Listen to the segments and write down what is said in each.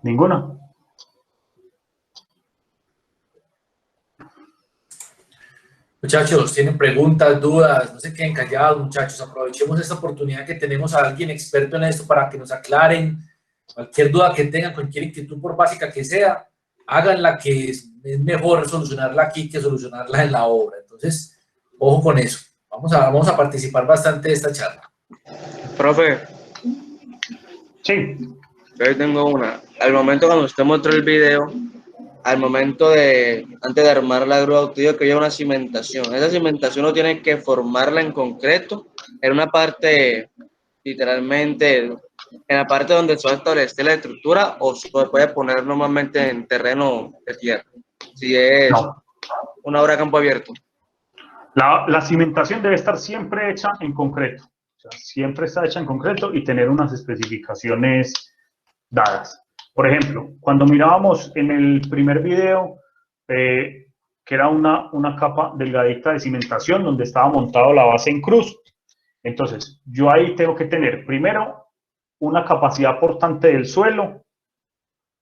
¿Ninguna? Muchachos, ¿tienen preguntas, dudas? No se queden callados, muchachos. Aprovechemos esta oportunidad que tenemos a alguien experto en esto para que nos aclaren cualquier duda que tengan, cualquier inquietud, por básica que sea, háganla, que es mejor solucionarla aquí que solucionarla en la obra. Entonces, ojo con eso. Vamos a participar bastante de esta charla. Profe. Sí. Yo tengo una. Al momento cuando usted mostró el video, al momento antes de armar la grúa, usted dijo que había una cimentación. Esa cimentación no tiene que formarla en concreto, en una parte, literalmente, en la parte donde se va a establecer la estructura, o se puede poner normalmente en terreno de tierra, si es una obra a campo abierto. La cimentación debe estar siempre hecha en concreto. O sea, siempre está hecha en concreto y tener unas especificaciones dadas. Por ejemplo, cuando mirábamos en el primer video, que era una capa delgadita de cimentación donde estaba montado la base en cruz. Entonces, yo ahí tengo que tener primero una capacidad portante del suelo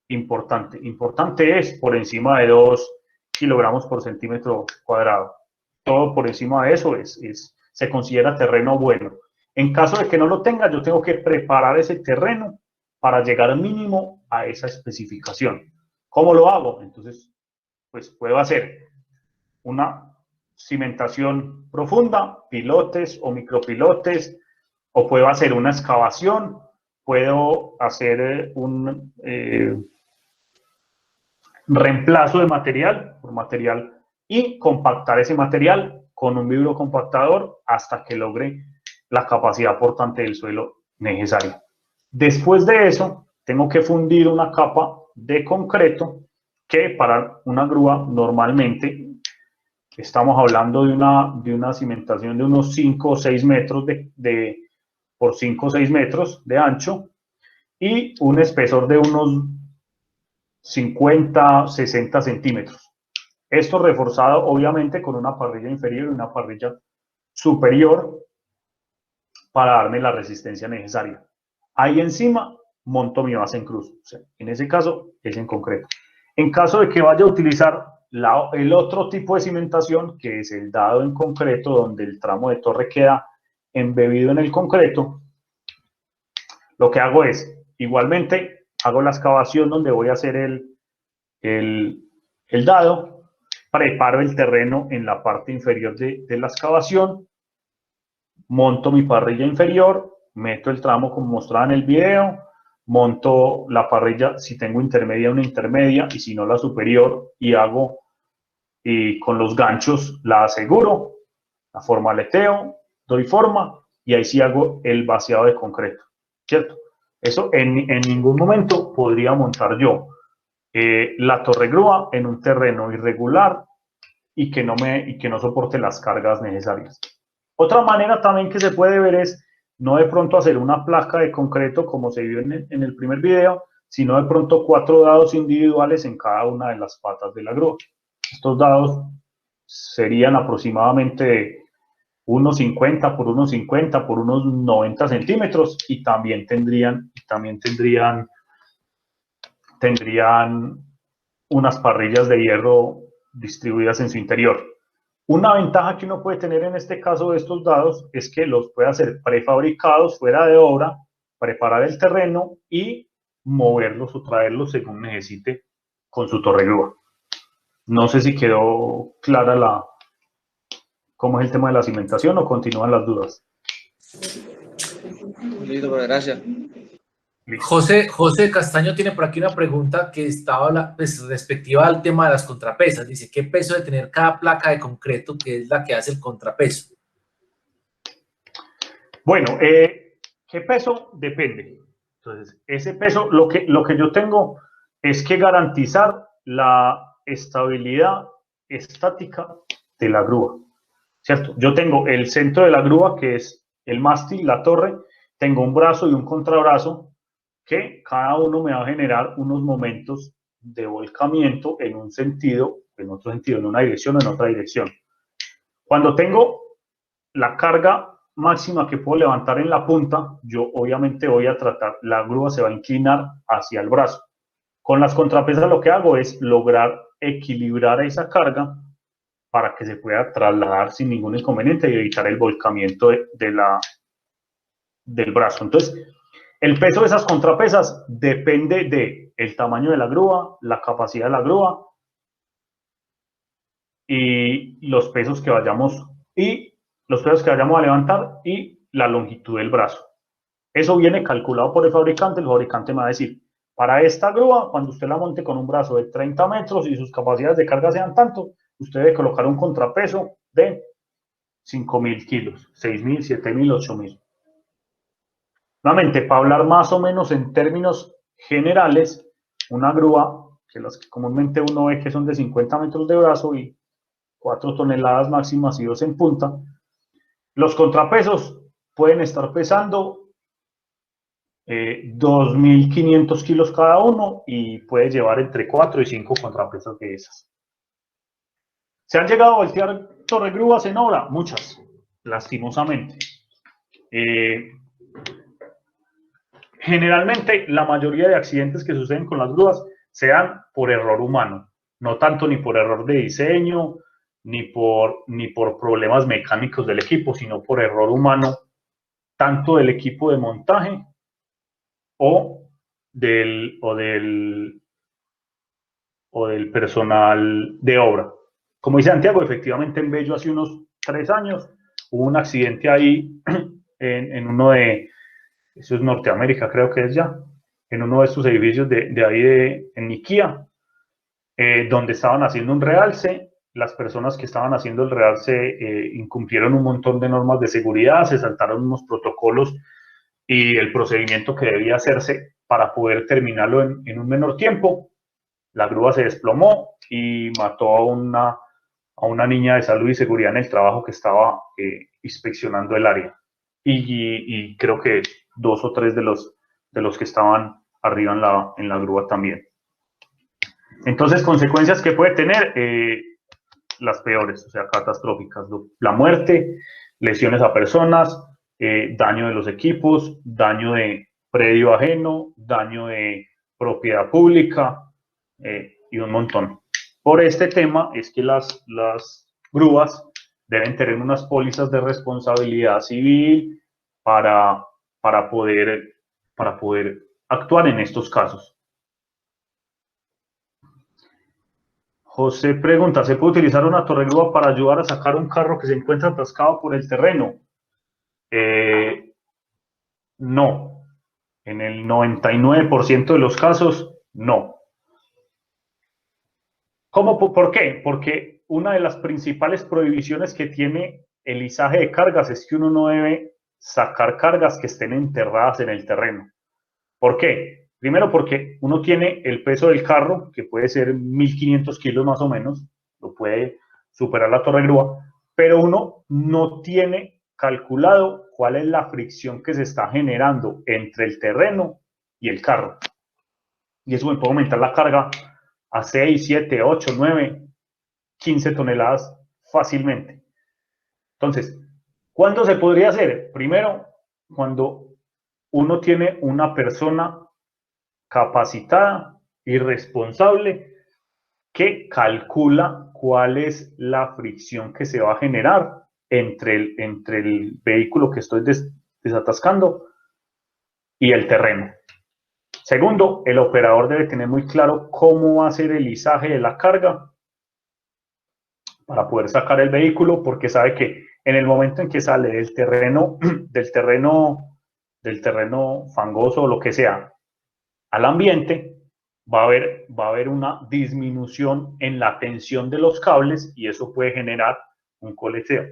importante. Importante es por encima de 2 kilogramos por centímetro cuadrado. Todo por encima de eso se considera terreno bueno. En caso de que no lo tenga, yo tengo que preparar ese terreno para llegar mínimo a esa especificación. ¿Cómo lo hago? Entonces, pues puedo hacer una cimentación profunda, pilotes o micropilotes, o puedo hacer una excavación, puedo hacer un reemplazo de material por material y compactar ese material con un vibrocompactador hasta que logre la capacidad portante del suelo necesaria. Después de eso, tengo que fundir una capa de concreto que para una grúa normalmente estamos hablando de una cimentación de unos 5 o 6 metros por 5 o 6 metros de ancho y un espesor de unos 50, 60 centímetros. Esto reforzado obviamente con una parrilla inferior y una parrilla superior para darme la resistencia necesaria. Ahí encima monto mi base en cruz. O sea, en ese caso es en concreto. En caso de que vaya a utilizar el otro tipo de cimentación, que es el dado en concreto, donde el tramo de torre queda embebido en el concreto, lo que hago es, igualmente, hago la excavación donde voy a hacer el dado, preparo el terreno en la parte inferior de la excavación, monto mi parrilla inferior, meto el tramo como mostraba en el video, monto la parrilla, si tengo intermedia, una intermedia, y si no la superior, y hago, y con los ganchos la aseguro, la formaleteo, doy forma, y ahí sí hago el vaciado de concreto, ¿cierto? Eso en ningún momento podría montar yo la torre grúa en un terreno irregular y que no soporte las cargas necesarias. Otra manera también que se puede ver es no de pronto hacer una placa de concreto como se vio en el primer video, sino de pronto 4 dados individuales en cada una de las patas de la grúa. Estos dados serían aproximadamente unos 50 por unos 50 por unos 90 centímetros y también tendrían unas parrillas de hierro distribuidas en su interior. Una ventaja que uno puede tener en este caso de estos dados es que los puede hacer prefabricados fuera de obra, preparar el terreno y moverlos o traerlos según necesite con su torre grúa. No sé si quedó clara cómo es el tema de la cimentación o continúan las dudas. Listo, gracias. José Castaño tiene por aquí una pregunta que estaba respectiva al tema de las contrapesas. Dice, ¿qué peso debe tener cada placa de concreto que es la que hace el contrapeso? Bueno, ¿qué peso? Depende. Entonces, ese peso, lo que yo tengo es que garantizar la estabilidad estática de la grúa, ¿cierto? Yo tengo el centro de la grúa, que es el mástil, la torre, tengo un brazo y un contrabrazo, que cada uno me va a generar unos momentos de volcamiento en un sentido, en otro sentido, en una dirección o en otra dirección. Cuando tengo la carga máxima que puedo levantar en la punta, yo obviamente voy a tratar, la grúa se va a inclinar hacia el brazo. Con las contrapesas lo que hago es lograr equilibrar esa carga para que se pueda trasladar sin ningún inconveniente y evitar el volcamiento del brazo. Entonces, el peso de esas contrapesas depende del tamaño de la grúa, la capacidad de la grúa y los pesos que vayamos a levantar y la longitud del brazo. Eso viene calculado por el fabricante me va a decir, para esta grúa, cuando usted la monte con un brazo de 30 metros y sus capacidades de carga sean tanto, usted debe colocar un contrapeso de 5.000 kilos, 6.000, 7.000, 8.000. Nuevamente, para hablar más o menos en términos generales, una grúa, que las que comúnmente uno ve que son de 50 metros de brazo y 4 toneladas máximas y 2 en punta, los contrapesos pueden estar pesando 2.500 kilos cada uno y puede llevar entre 4 y 5 contrapesos de esas. ¿Se han llegado a voltear torregrúas en obra? Muchas, lastimosamente. Generalmente, la mayoría de accidentes que suceden con las grúas se dan por error humano, no tanto ni por error de diseño, ni por problemas mecánicos del equipo, sino por error humano, tanto del equipo de montaje o del personal de obra. Como dice Santiago, efectivamente en Bello hace unos 3 años hubo un accidente ahí en uno de, eso es Norteamérica creo que es ya, en uno de estos edificios de ahí en Niquía, donde estaban haciendo un realce. Las personas que estaban haciendo el realce incumplieron un montón de normas de seguridad, se saltaron unos protocolos y el procedimiento que debía hacerse para poder terminarlo en un menor tiempo. La grúa se desplomó y mató a una niña de salud y seguridad en el trabajo que estaba inspeccionando el área. Y creo que 2 o 3 de los que estaban arriba en la grúa también. Entonces, consecuencias que puede tener, las peores, o sea, catastróficas. La muerte, lesiones a personas, daño de los equipos, daño de predio ajeno, daño de propiedad pública y un montón. Por este tema es que las grúas deben tener unas pólizas de responsabilidad civil para poder actuar en estos casos. José pregunta, ¿se puede utilizar una torregrúa para ayudar a sacar un carro que se encuentra atascado por el terreno? No. En el 99% de los casos, no. ¿Por qué? Porque una de las principales prohibiciones que tiene el izaje de cargas es que uno no debe sacar cargas que estén enterradas en el terreno. ¿Por qué? Primero porque uno tiene el peso del carro, que puede ser 1.500 kilos más o menos, lo puede superar la torregrúa, pero uno no tiene calculado cuál es la fricción que se está generando entre el terreno y el carro. Y eso me puede aumentar la carga a 6, 7, 8, 9, 15 toneladas fácilmente. Entonces, ¿cuándo se podría hacer? Primero, cuando uno tiene una persona capacitada y responsable que calcula cuál es la fricción que se va a generar entre el vehículo que estoy desatascando y el terreno. Segundo, el operador debe tener muy claro cómo va a ser el izaje de la carga para poder sacar el vehículo, porque sabe que en el momento en que sale del terreno fangoso o lo que sea al ambiente, va a haber una disminución en la tensión de los cables y eso puede generar un coleteo.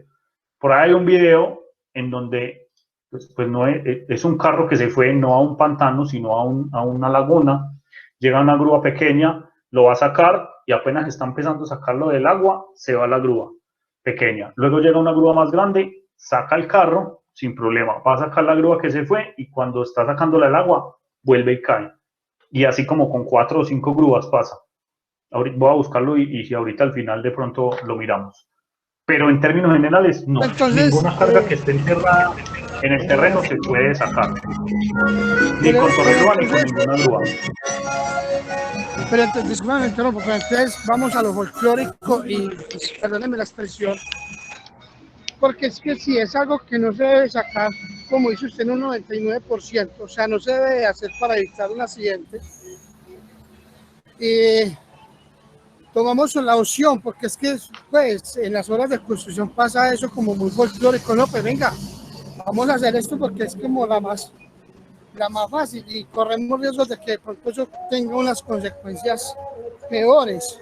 Por ahí hay un video en donde pues no es un carro que se fue no a un pantano, sino a una laguna. Llega una grúa pequeña, lo va a sacar y apenas está empezando a sacarlo del agua, se va la grúa pequeña. Luego llega una grúa más grande, saca el carro sin problema, va a sacar la grúa que se fue y cuando está sacándola del agua, vuelve y cae. Y así como con 4 o 5 grúas pasa. Ahorita voy a buscarlo y si ahorita al final de pronto lo miramos. pero en términos generales, no. Entonces, Ninguna carga que esté enterrada en el terreno se puede sacar. Ni con torregrúa ni con ninguna grúa. Pero entonces, discúlpame, interrumpo, pero entonces vamos a lo folclórico y, pues, perdónenme la expresión, porque es que si es algo que no se debe sacar, como dice usted, en un 99%, o sea, no se debe hacer para evitar un accidente. Tomamos la opción, porque es que, pues, en las horas de construcción pasa eso como muy folclórico, no, pues venga, vamos a hacer esto porque es como la más fácil y corremos riesgos de que de pronto eso tenga unas consecuencias peores.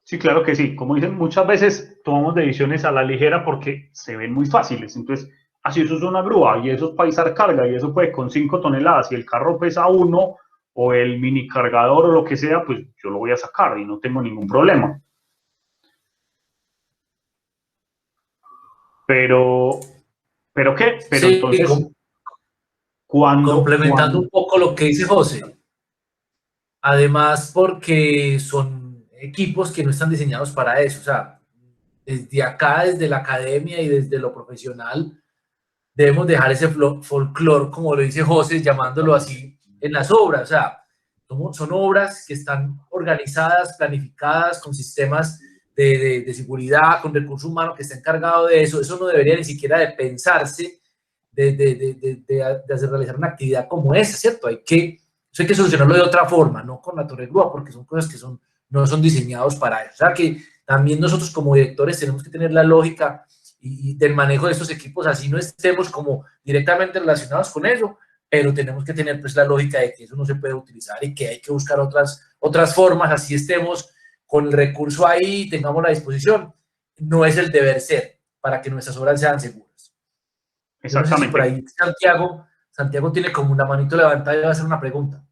Sí, claro que sí. Como dicen, muchas veces tomamos decisiones a la ligera porque se ven muy fáciles. Entonces, así eso es una grúa y eso es para izar carga y eso puede con 5 toneladas y el carro pesa 1 o el mini cargador o lo que sea, pues yo lo voy a sacar y no tengo ningún problema. Pero ¿qué? Pero Sí, entonces, complementando un poco lo que dice José, además porque son equipos que no están diseñados para eso, o sea, desde acá, desde la academia y desde lo profesional, debemos dejar ese folclore, como lo dice José, llamándolo así, en las obras, o sea, son obras que están organizadas, planificadas, con sistemas de seguridad, con recursos humanos que está encargado de eso no debería ni siquiera de pensarse de hacer realizar una actividad como esa, ¿cierto? Eso hay que solucionarlo de otra forma, no con la torre grúa, porque son cosas que no son diseñados para eso. O sea que también nosotros como directores tenemos que tener la lógica y del manejo de estos equipos, así no estemos como directamente relacionados con eso, pero tenemos que tener pues la lógica de que eso no se puede utilizar y que hay que buscar otras formas, así estemos con el recurso ahí y tengamos la disposición. No es el deber ser para que nuestras obras sean seguras. Yo no sé si por ahí Santiago tiene como una manito levantada y va a hacer una pregunta.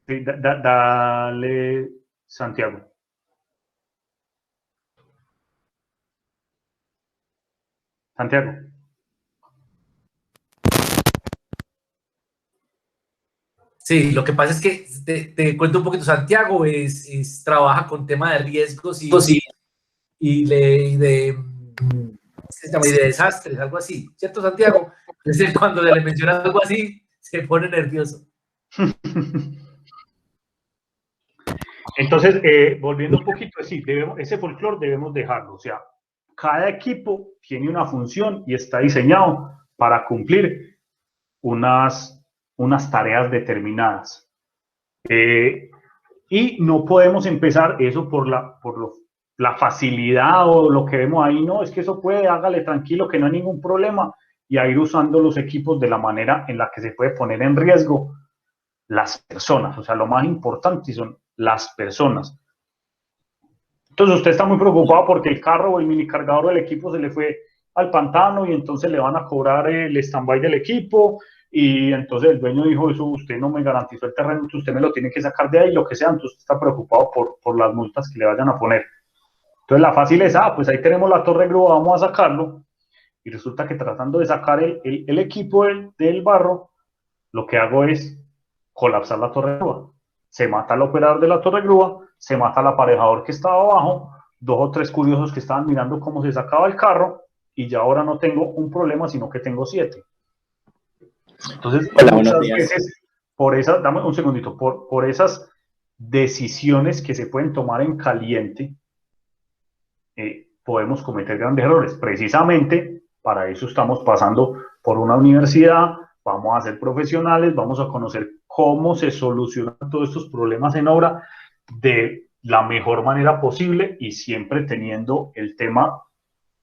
Sí, dale, Santiago. Santiago. Sí, lo que pasa es que te cuento un poquito. Santiago trabaja con tema de riesgos y de desastres, algo así, ¿cierto, Santiago? Entonces, cuando le mencionas algo así, se pone nervioso. Entonces, volviendo un poquito, sí, ese folclore debemos dejarlo. O sea, cada equipo tiene una función y está diseñado para cumplir unas tareas determinadas. Y no podemos empezar eso por la facilidad o lo que vemos ahí, no, es que eso puede, hágale tranquilo, que no hay ningún problema, y a ir usando los equipos de la manera en la que se puede poner en riesgo las personas. O sea, lo más importante son las personas. Entonces usted está muy preocupado porque el carro o el mini cargador del equipo se le fue al pantano y entonces le van a cobrar el stand-by del equipo y entonces el dueño dijo, eso usted no me garantizó el terreno, entonces usted me lo tiene que sacar de ahí, lo que sea, entonces está preocupado por las multas que le vayan a poner. Entonces la fácil es, pues ahí tenemos la torre grúa, vamos a sacarlo, y resulta que tratando de sacar el equipo del barro, lo que hago es colapsar la torre grúa. Se mata el operador de la torre grúa, se mata el aparejador que estaba abajo, 2 o 3 curiosos que estaban mirando cómo se sacaba el carro, y ya ahora no tengo un problema, sino que tengo 7. Entonces, hola, muchas veces, dame un segundito, por esas decisiones que se pueden tomar en caliente, podemos cometer grandes errores. Precisamente para eso estamos pasando por una universidad, vamos a ser profesionales, vamos a conocer cómo se solucionan todos estos problemas en obra de la mejor manera posible y siempre teniendo el tema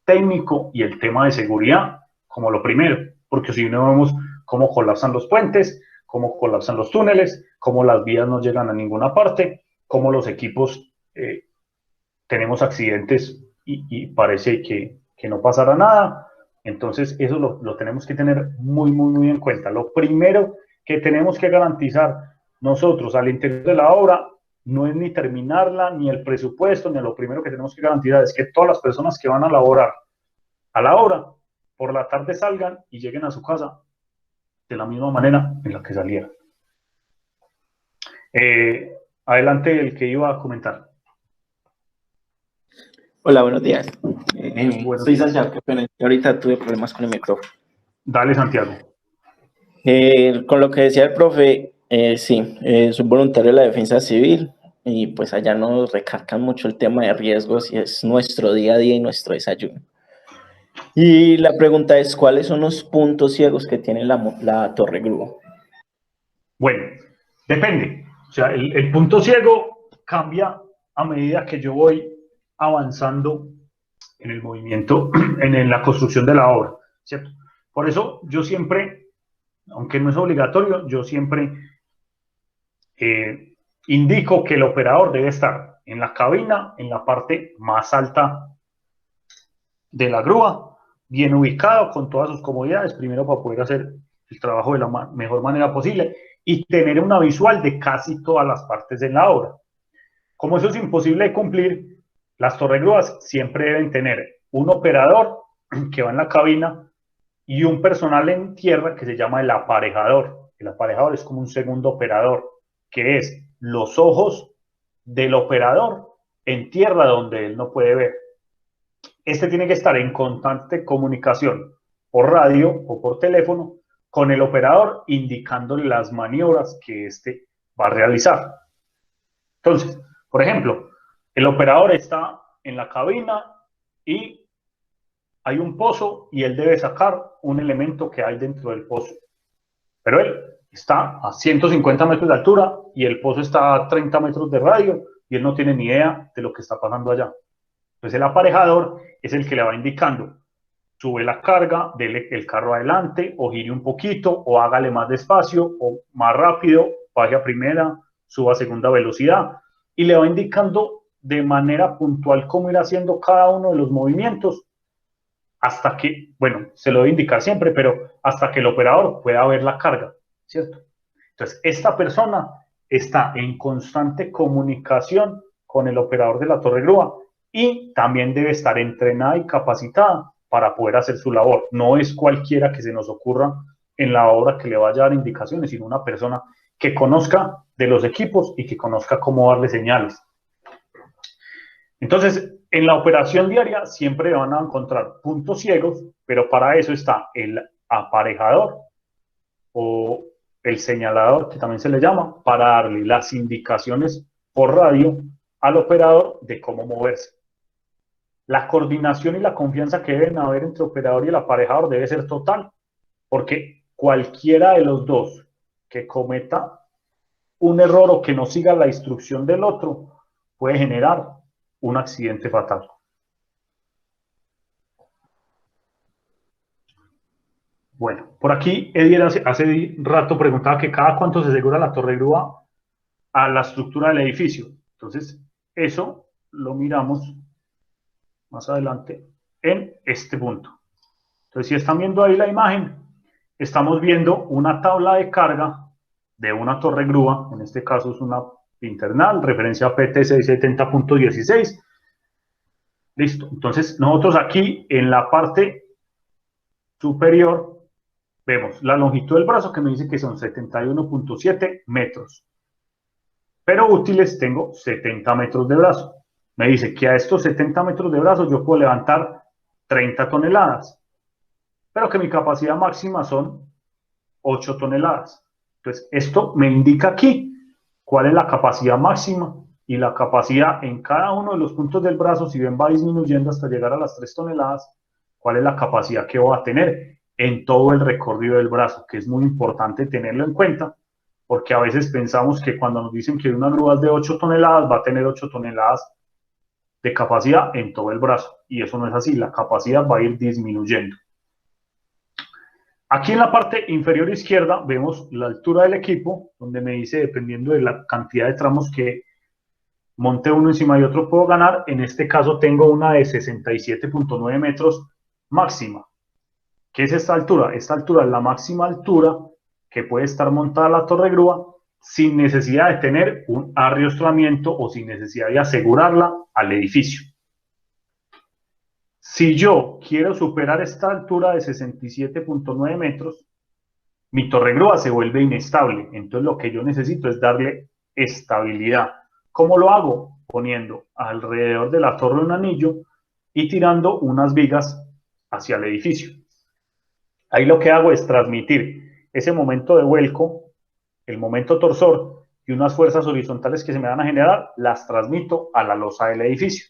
técnico y el tema de seguridad como lo primero, porque si no vemos cómo colapsan los puentes, cómo colapsan los túneles, cómo las vías no llegan a ninguna parte, cómo los equipos tenemos accidentes y parece que no pasará nada. Entonces eso lo tenemos que tener muy, muy, muy en cuenta. Lo primero que tenemos que garantizar nosotros al interior de la obra no es ni terminarla, ni el presupuesto, ni lo primero que tenemos que garantizar es que todas las personas que van a laborar a la obra, por la tarde salgan y lleguen a su casa de la misma manera en la que salieron. Adelante el que iba a comentar. Hola, buenos días. Buenos Soy días. Santiago, qué pena. Ahorita tuve problemas con el micrófono. Dale, Santiago. Con lo que decía el profe, sí, soy voluntario de la Defensa Civil y pues allá nos recargan mucho el tema de riesgos y es nuestro día a día y nuestro desayuno. Y la pregunta es, ¿cuáles son los puntos ciegos que tiene la Torre Grúa? Bueno, depende. O sea, el punto ciego cambia a medida que yo voy avanzando en el movimiento, en la construcción de la obra, ¿cierto? Por eso yo siempre, aunque no es obligatorio, yo siempre indico que el operador debe estar en la cabina, en la parte más alta de la grúa, bien ubicado, con todas sus comodidades, primero para poder hacer el trabajo de la mejor manera posible y tener una visual de casi todas las partes de la obra. Como eso es imposible de cumplir, las torregrúas siempre deben tener un operador que va en la cabina y un personal en tierra que se llama el aparejador. El aparejador es como un segundo operador, que es los ojos del operador en tierra donde él no puede ver. Este tiene que estar en constante comunicación por radio o por teléfono con el operador indicándole las maniobras que éste va a realizar. Entonces, por ejemplo, el operador está en la cabina y hay un pozo y él debe sacar un elemento que hay dentro del pozo. Pero él está a 150 metros de altura y el pozo está a 30 metros de radio y él no tiene ni idea de lo que está pasando allá. Entonces el aparejador es el que le va indicando, sube la carga, dele el carro adelante o gire un poquito o hágale más despacio o más rápido, baje a primera, suba a segunda velocidad y le va indicando de manera puntual cómo ir haciendo cada uno de los movimientos hasta que, bueno, se lo debe indicar siempre, pero hasta que el operador pueda ver la carga, ¿cierto? Entonces, esta persona está en constante comunicación con el operador de la torre grúa y también debe estar entrenada y capacitada para poder hacer su labor. No es cualquiera que se nos ocurra en la obra que le vaya a dar indicaciones, sino una persona que conozca de los equipos y que conozca cómo darle señales. Entonces, en la operación diaria siempre van a encontrar puntos ciegos, pero para eso está el aparejador o el señalador, que también se le llama, para darle las indicaciones por radio al operador de cómo moverse. La coordinación y la confianza que deben haber entre operador y el aparejador debe ser total, porque cualquiera de los dos que cometa un error o que no siga la instrucción del otro puede generar un accidente fatal. Bueno, por aquí Edier hace rato preguntaba que cada cuánto se asegura la torre grúa a la estructura del edificio. Entonces, eso lo miramos más adelante en este punto. Entonces, si están viendo ahí la imagen, estamos viendo una tabla de carga de una torre grúa, en este caso es una internal, referencia PT 670.16. Listo. Entonces, nosotros aquí en la parte superior vemos la longitud del brazo que me dice que son 71.7 metros. Pero útiles tengo 70 metros de brazo. Me dice que a estos 70 metros de brazo yo puedo levantar 30 toneladas, pero que mi capacidad máxima son 8 toneladas. Entonces, esto me indica aquí cuál es la capacidad máxima y la capacidad en cada uno de los puntos del brazo, si bien va disminuyendo hasta llegar a las 3 toneladas, cuál es la capacidad que voy a tener en todo el recorrido del brazo, que es muy importante tenerlo en cuenta, porque a veces pensamos que cuando nos dicen que una grúa es de 8 toneladas, va a tener 8 toneladas de capacidad en todo el brazo, y eso no es así, la capacidad va a ir disminuyendo. Aquí en la parte inferior izquierda vemos la altura del equipo, donde me dice, dependiendo de la cantidad de tramos que monte uno encima de otro, puedo ganar. En este caso tengo una de 67.9 metros máxima. ¿Qué es esta altura? Esta altura es la máxima altura que puede estar montada la torre grúa sin necesidad de tener un arriostramiento o sin necesidad de asegurarla al edificio. Si yo quiero superar esta altura de 67.9 metros, mi torre grúa se vuelve inestable. Entonces lo que yo necesito es darle estabilidad. ¿Cómo lo hago? Poniendo alrededor de la torre un anillo y tirando unas vigas hacia el edificio. Ahí lo que hago es transmitir ese momento de vuelco, el momento torsor y unas fuerzas horizontales que se me van a generar, las transmito a la losa del edificio.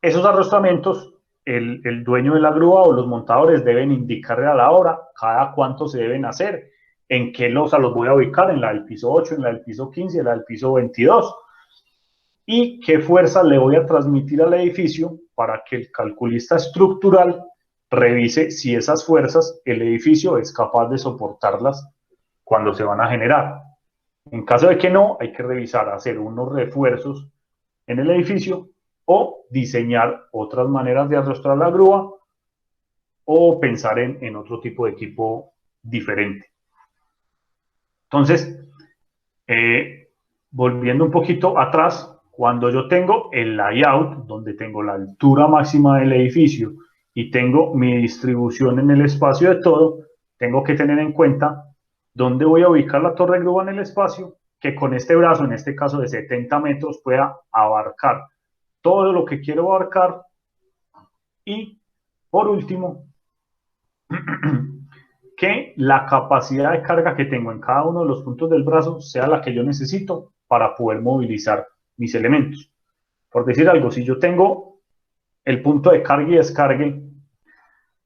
Esos arrostramientos, el dueño de la grúa o los montadores deben indicarle a la obra cada cuánto se deben hacer, en qué losa los voy a ubicar, en la del piso 8, en la del piso 15, en la del piso 22, y qué fuerza le voy a transmitir al edificio para que el calculista estructural revise si esas fuerzas el edificio es capaz de soportarlas cuando se van a generar. En caso de que no, hay que revisar, hacer unos refuerzos en el edificio o diseñar otras maneras de arrastrar la grúa o pensar en otro tipo de equipo diferente. Entonces, volviendo un poquito atrás, cuando yo tengo el layout, donde tengo la altura máxima del edificio y tengo mi distribución en el espacio de todo, tengo que tener en cuenta dónde voy a ubicar la torre grúa en el espacio, que con este brazo, en este caso de 70 metros, pueda abarcar todo lo que quiero abarcar. Y, por último, que la capacidad de carga que tengo en cada uno de los puntos del brazo sea la que yo necesito para poder movilizar mis elementos. Por decir algo, si yo tengo el punto de carga y descargue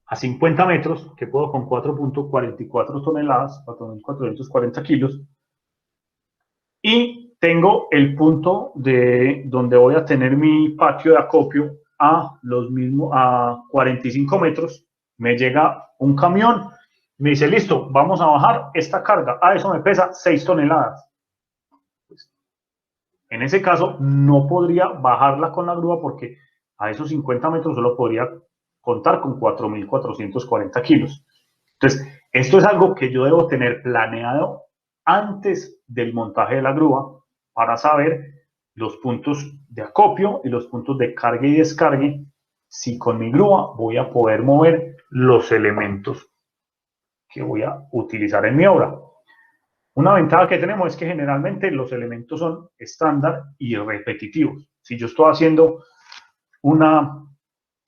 a 50 metros, que puedo con 4.44 toneladas, 4.440 kilos, y tengo el punto de donde voy a tener mi patio de acopio a 45 metros, me llega un camión, me dice, listo, vamos a bajar esta carga, eso me pesa 6 toneladas. En ese caso, no podría bajarla con la grúa porque a esos 50 metros solo podría contar con 4.440 kilos. Entonces, esto es algo que yo debo tener planeado antes del montaje de la grúa para saber los puntos de acopio y los puntos de carga y descargue, si con mi grúa voy a poder mover los elementos que voy a utilizar en mi obra. Una ventaja que tenemos es que generalmente los elementos son estándar y repetitivos. Si yo estoy haciendo una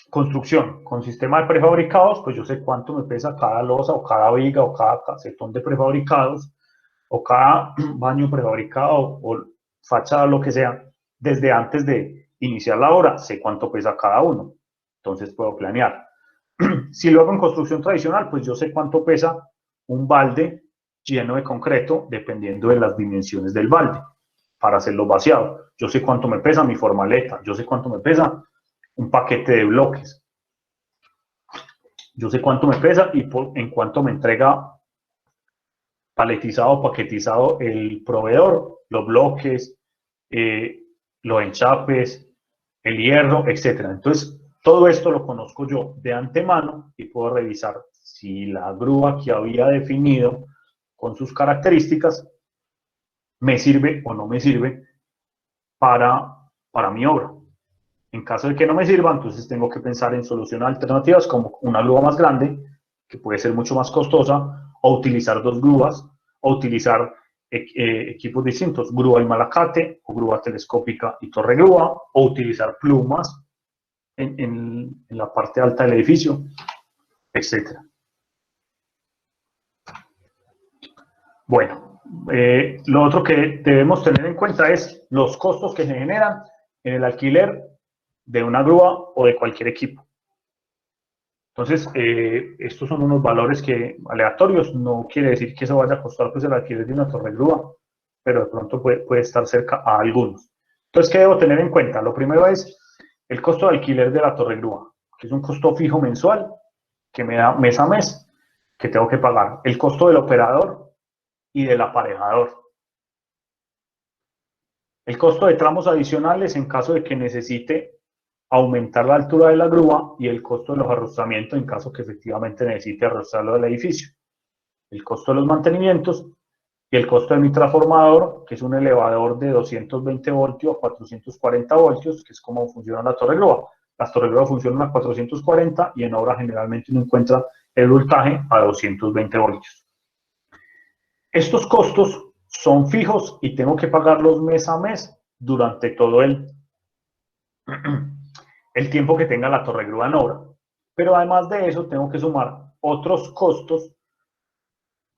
construcción con sistema de prefabricados, pues yo sé cuánto me pesa cada losa o cada viga o cada casetón de prefabricados o cada baño prefabricado o fachada, lo que sea, desde antes de iniciar la obra, sé cuánto pesa cada uno. Entonces puedo planear. Si lo hago en construcción tradicional, pues yo sé cuánto pesa un balde lleno de concreto, dependiendo de las dimensiones del balde, para hacerlo vaciado. Yo sé cuánto me pesa mi formaleta, yo sé cuánto me pesa un paquete de bloques, yo sé cuánto me pesa y en cuánto me entrega paletizado o paquetizado el proveedor, los bloques, los enchapes, el hierro, etc. Entonces, todo esto lo conozco yo de antemano y puedo revisar si la grúa que había definido con sus características me sirve o no me sirve para mi obra. En caso de que no me sirva, entonces tengo que pensar en soluciones alternativas como una grúa más grande, que puede ser mucho más costosa, o utilizar dos grúas, o utilizar equipos distintos, grúa y malacate, o grúa telescópica y torre grúa, o utilizar plumas en la parte alta del edificio, etc. Bueno, lo otro que debemos tener en cuenta es los costos que se generan en el alquiler de una grúa o de cualquier equipo. Entonces, estos son unos valores aleatorios, no quiere decir que eso vaya a costar pues el alquiler de una torre grúa, pero de pronto puede estar cerca a algunos. Entonces, ¿qué debo tener en cuenta? Lo primero es el costo de alquiler de la torre grúa, que es un costo fijo mensual, que me da mes a mes, que tengo que pagar. El costo del operador y del aparejador. El costo de tramos adicionales en caso de que necesite aumentar la altura de la grúa y el costo de los arrostramientos en caso que efectivamente necesite arrostrarlo del edificio. El costo de los mantenimientos y el costo de mi transformador, que es un elevador de 220 voltios a 440 voltios, que es como funciona la torre grúa. Las torres grúa funcionan a 440 y en obra generalmente uno encuentra el voltaje a 220 voltios. Estos costos son fijos y tengo que pagarlos mes a mes durante todo el tiempo que tenga la torre grúa en obra. Pero además de eso, tengo que sumar otros costos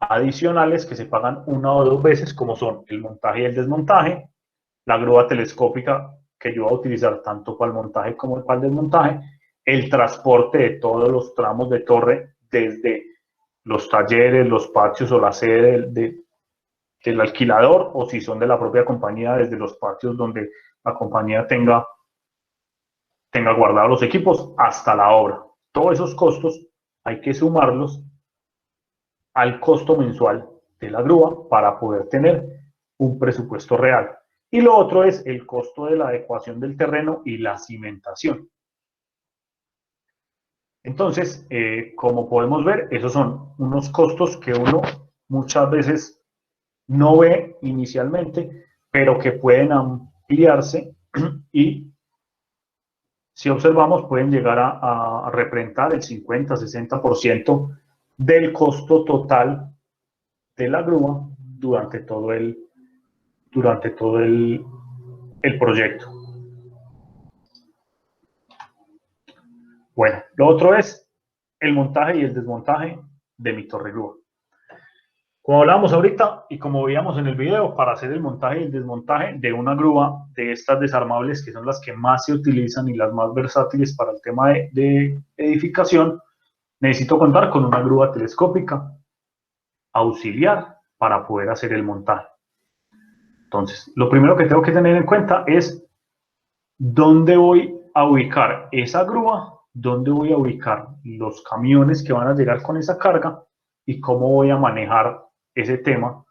adicionales que se pagan una o dos veces, como son el montaje y el desmontaje, la grúa telescópica que yo voy a utilizar tanto para el montaje como para el desmontaje, el transporte de todos los tramos de torre desde los talleres, los patios o la sede del alquilador, o si son de la propia compañía, desde los patios donde la compañía tenga guardados los equipos hasta la obra. Todos esos costos hay que sumarlos al costo mensual de la grúa para poder tener un presupuesto real. Y lo otro es el costo de la adecuación del terreno y la cimentación. Entonces, como podemos ver, esos son unos costos que uno muchas veces no ve inicialmente, pero que pueden ampliarse y, si observamos, pueden llegar a representar el 50-60% del costo total de la grúa durante todo el proyecto. Bueno, lo otro es el montaje y el desmontaje de mi torre grúa. Como hablábamos ahorita y como veíamos en el video, para hacer el montaje y el desmontaje de una grúa de estas desarmables, que son las que más se utilizan y las más versátiles para el tema de edificación, necesito contar con una grúa telescópica auxiliar para poder hacer el montaje. Entonces, lo primero que tengo que tener en cuenta es dónde voy a ubicar esa grúa, dónde voy a ubicar los camiones que van a llegar con esa carga y cómo voy a manejar ese tema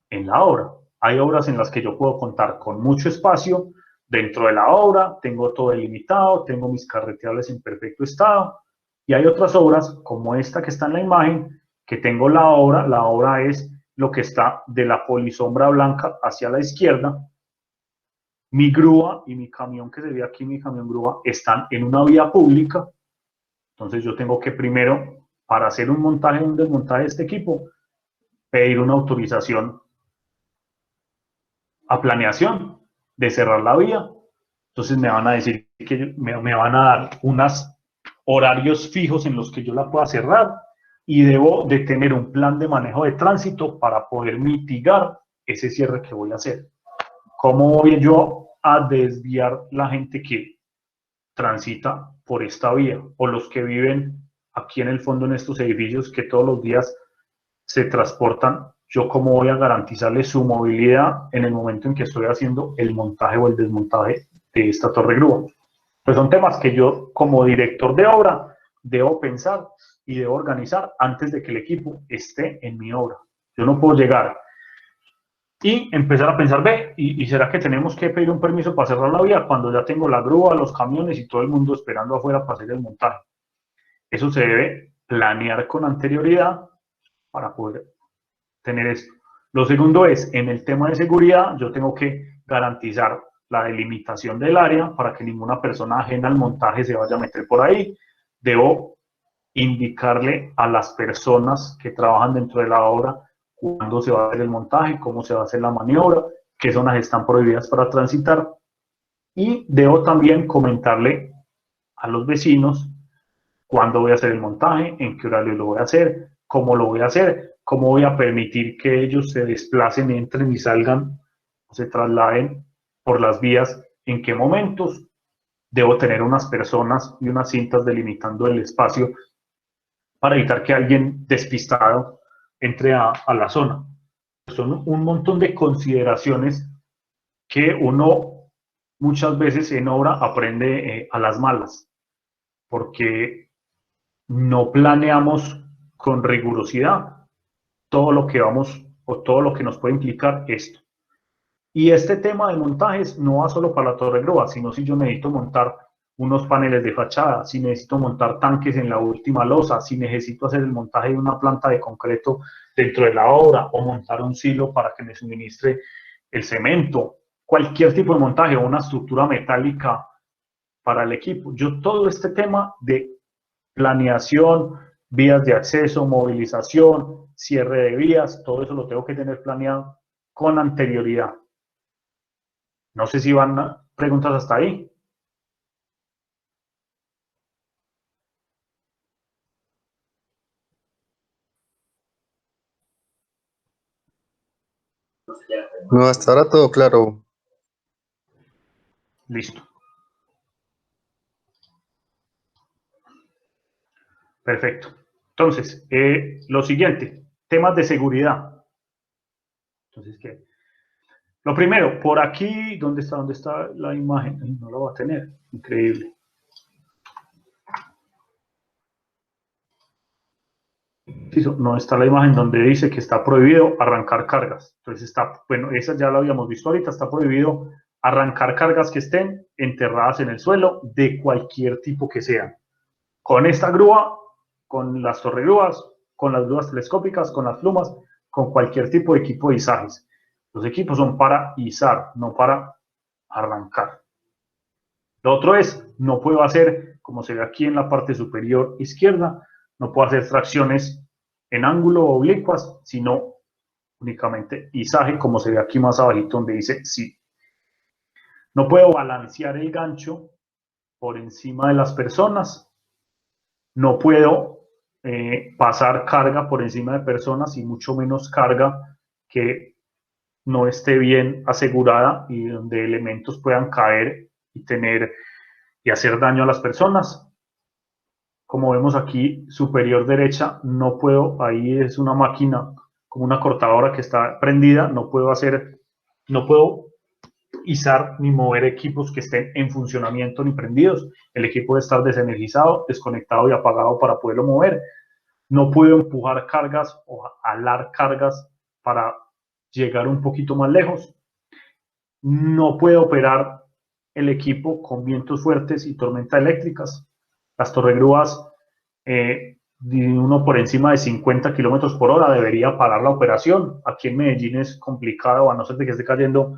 en la obra. Hay obras en las que yo puedo contar con mucho espacio dentro de la obra, tengo todo delimitado, tengo mis carreteables en perfecto estado, y hay otras obras como esta que está en la imagen, que tengo la obra es lo que está de la polisombra blanca hacia la izquierda. Mi grúa y mi camión que se ve aquí, mi camión grúa, están en una vía pública. Entonces yo tengo que primero, para hacer un montaje, un desmontaje de este equipo, pedir una autorización a planeación de cerrar la vía. Entonces me van a decir que me van a dar unos horarios fijos en los que yo la pueda cerrar y debo de tener un plan de manejo de tránsito para poder mitigar ese cierre que voy a hacer. ¿Cómo voy yo a desviar la gente que transita por esta vía o los que viven aquí en el fondo en estos edificios que todos los días se transportan? Yo cómo voy a garantizarles su movilidad en el momento en que estoy haciendo el montaje o el desmontaje de esta torre grúa. Pues son temas que yo como director de obra debo pensar y debo organizar antes de que el equipo esté en mi obra. Yo no puedo llegar y empezar a pensar, ¿y será que tenemos que pedir un permiso para cerrar la vía cuando ya tengo la grúa, los camiones y todo el mundo esperando afuera para hacer el montaje? Eso se debe planear con anterioridad para poder tener esto. Lo segundo es, en el tema de seguridad, yo tengo que garantizar la delimitación del área para que ninguna persona ajena al montaje se vaya a meter por ahí. Debo indicarle a las personas que trabajan dentro de la obra cuándo se va a hacer el montaje, cómo se va a hacer la maniobra, qué zonas están prohibidas para transitar. Y debo también comentarle a los vecinos cuándo voy a hacer el montaje, en qué horario lo voy a hacer, cómo lo voy a hacer, cómo voy a permitir que ellos se desplacen, entren y salgan, o se trasladen por las vías, en qué momentos. Debo tener unas personas y unas cintas delimitando el espacio para evitar que alguien despistado entre a la zona. Son un montón de consideraciones que uno muchas veces en obra aprende a las malas, porque no planeamos con rigurosidad todo lo que vamos o todo lo que nos puede implicar esto. Y este tema de montajes no va solo para la torre grúa, sino si yo necesito montar unos paneles de fachada, si necesito montar tanques en la última losa, si necesito hacer el montaje de una planta de concreto dentro de la obra o montar un silo para que me suministre el cemento, cualquier tipo de montaje o una estructura metálica para el equipo. Yo todo este tema de planeación, vías de acceso, movilización, cierre de vías, todo eso lo tengo que tener planeado con anterioridad. No sé si van preguntas hasta ahí. No, hasta ahora todo claro. Listo. Perfecto. Entonces, lo siguiente, temas de seguridad. Entonces, ¿qué? Lo primero, por aquí, ¿dónde está la imagen? Ay, no la voy a tener. Increíble. Sí, no está la imagen donde dice que está prohibido arrancar cargas. Entonces está, bueno, esa ya la habíamos visto ahorita, está prohibido arrancar cargas que estén enterradas en el suelo de cualquier tipo que sean. Con esta grúa, con las torregrúas, con las grúas telescópicas, con las plumas, con cualquier tipo de equipo de izajes. Los equipos son para izar, no para arrancar. Lo otro es, no puedo hacer, como se ve aquí en la parte superior izquierda, no puedo hacer tracciones en ángulo o oblicuas, sino únicamente izaje, como se ve aquí más abajito donde dice sí. No puedo balancear el gancho por encima de las personas. No puedo pasar carga por encima de personas y mucho menos carga que no esté bien asegurada y donde elementos puedan caer y hacer daño a las personas. Como vemos aquí, superior derecha, no puedo, ahí es una máquina como una cortadora que está prendida, no puedo izar ni mover equipos que estén en funcionamiento ni prendidos. El equipo debe estar desenergizado, desconectado y apagado para poderlo mover. No puedo empujar cargas o alar cargas para llegar un poquito más lejos. No puedo operar el equipo con vientos fuertes y tormentas eléctricas. Las torregrúas, uno por encima de 50 kilómetros por hora debería parar la operación. Aquí en Medellín es complicado, a no ser de que esté cayendo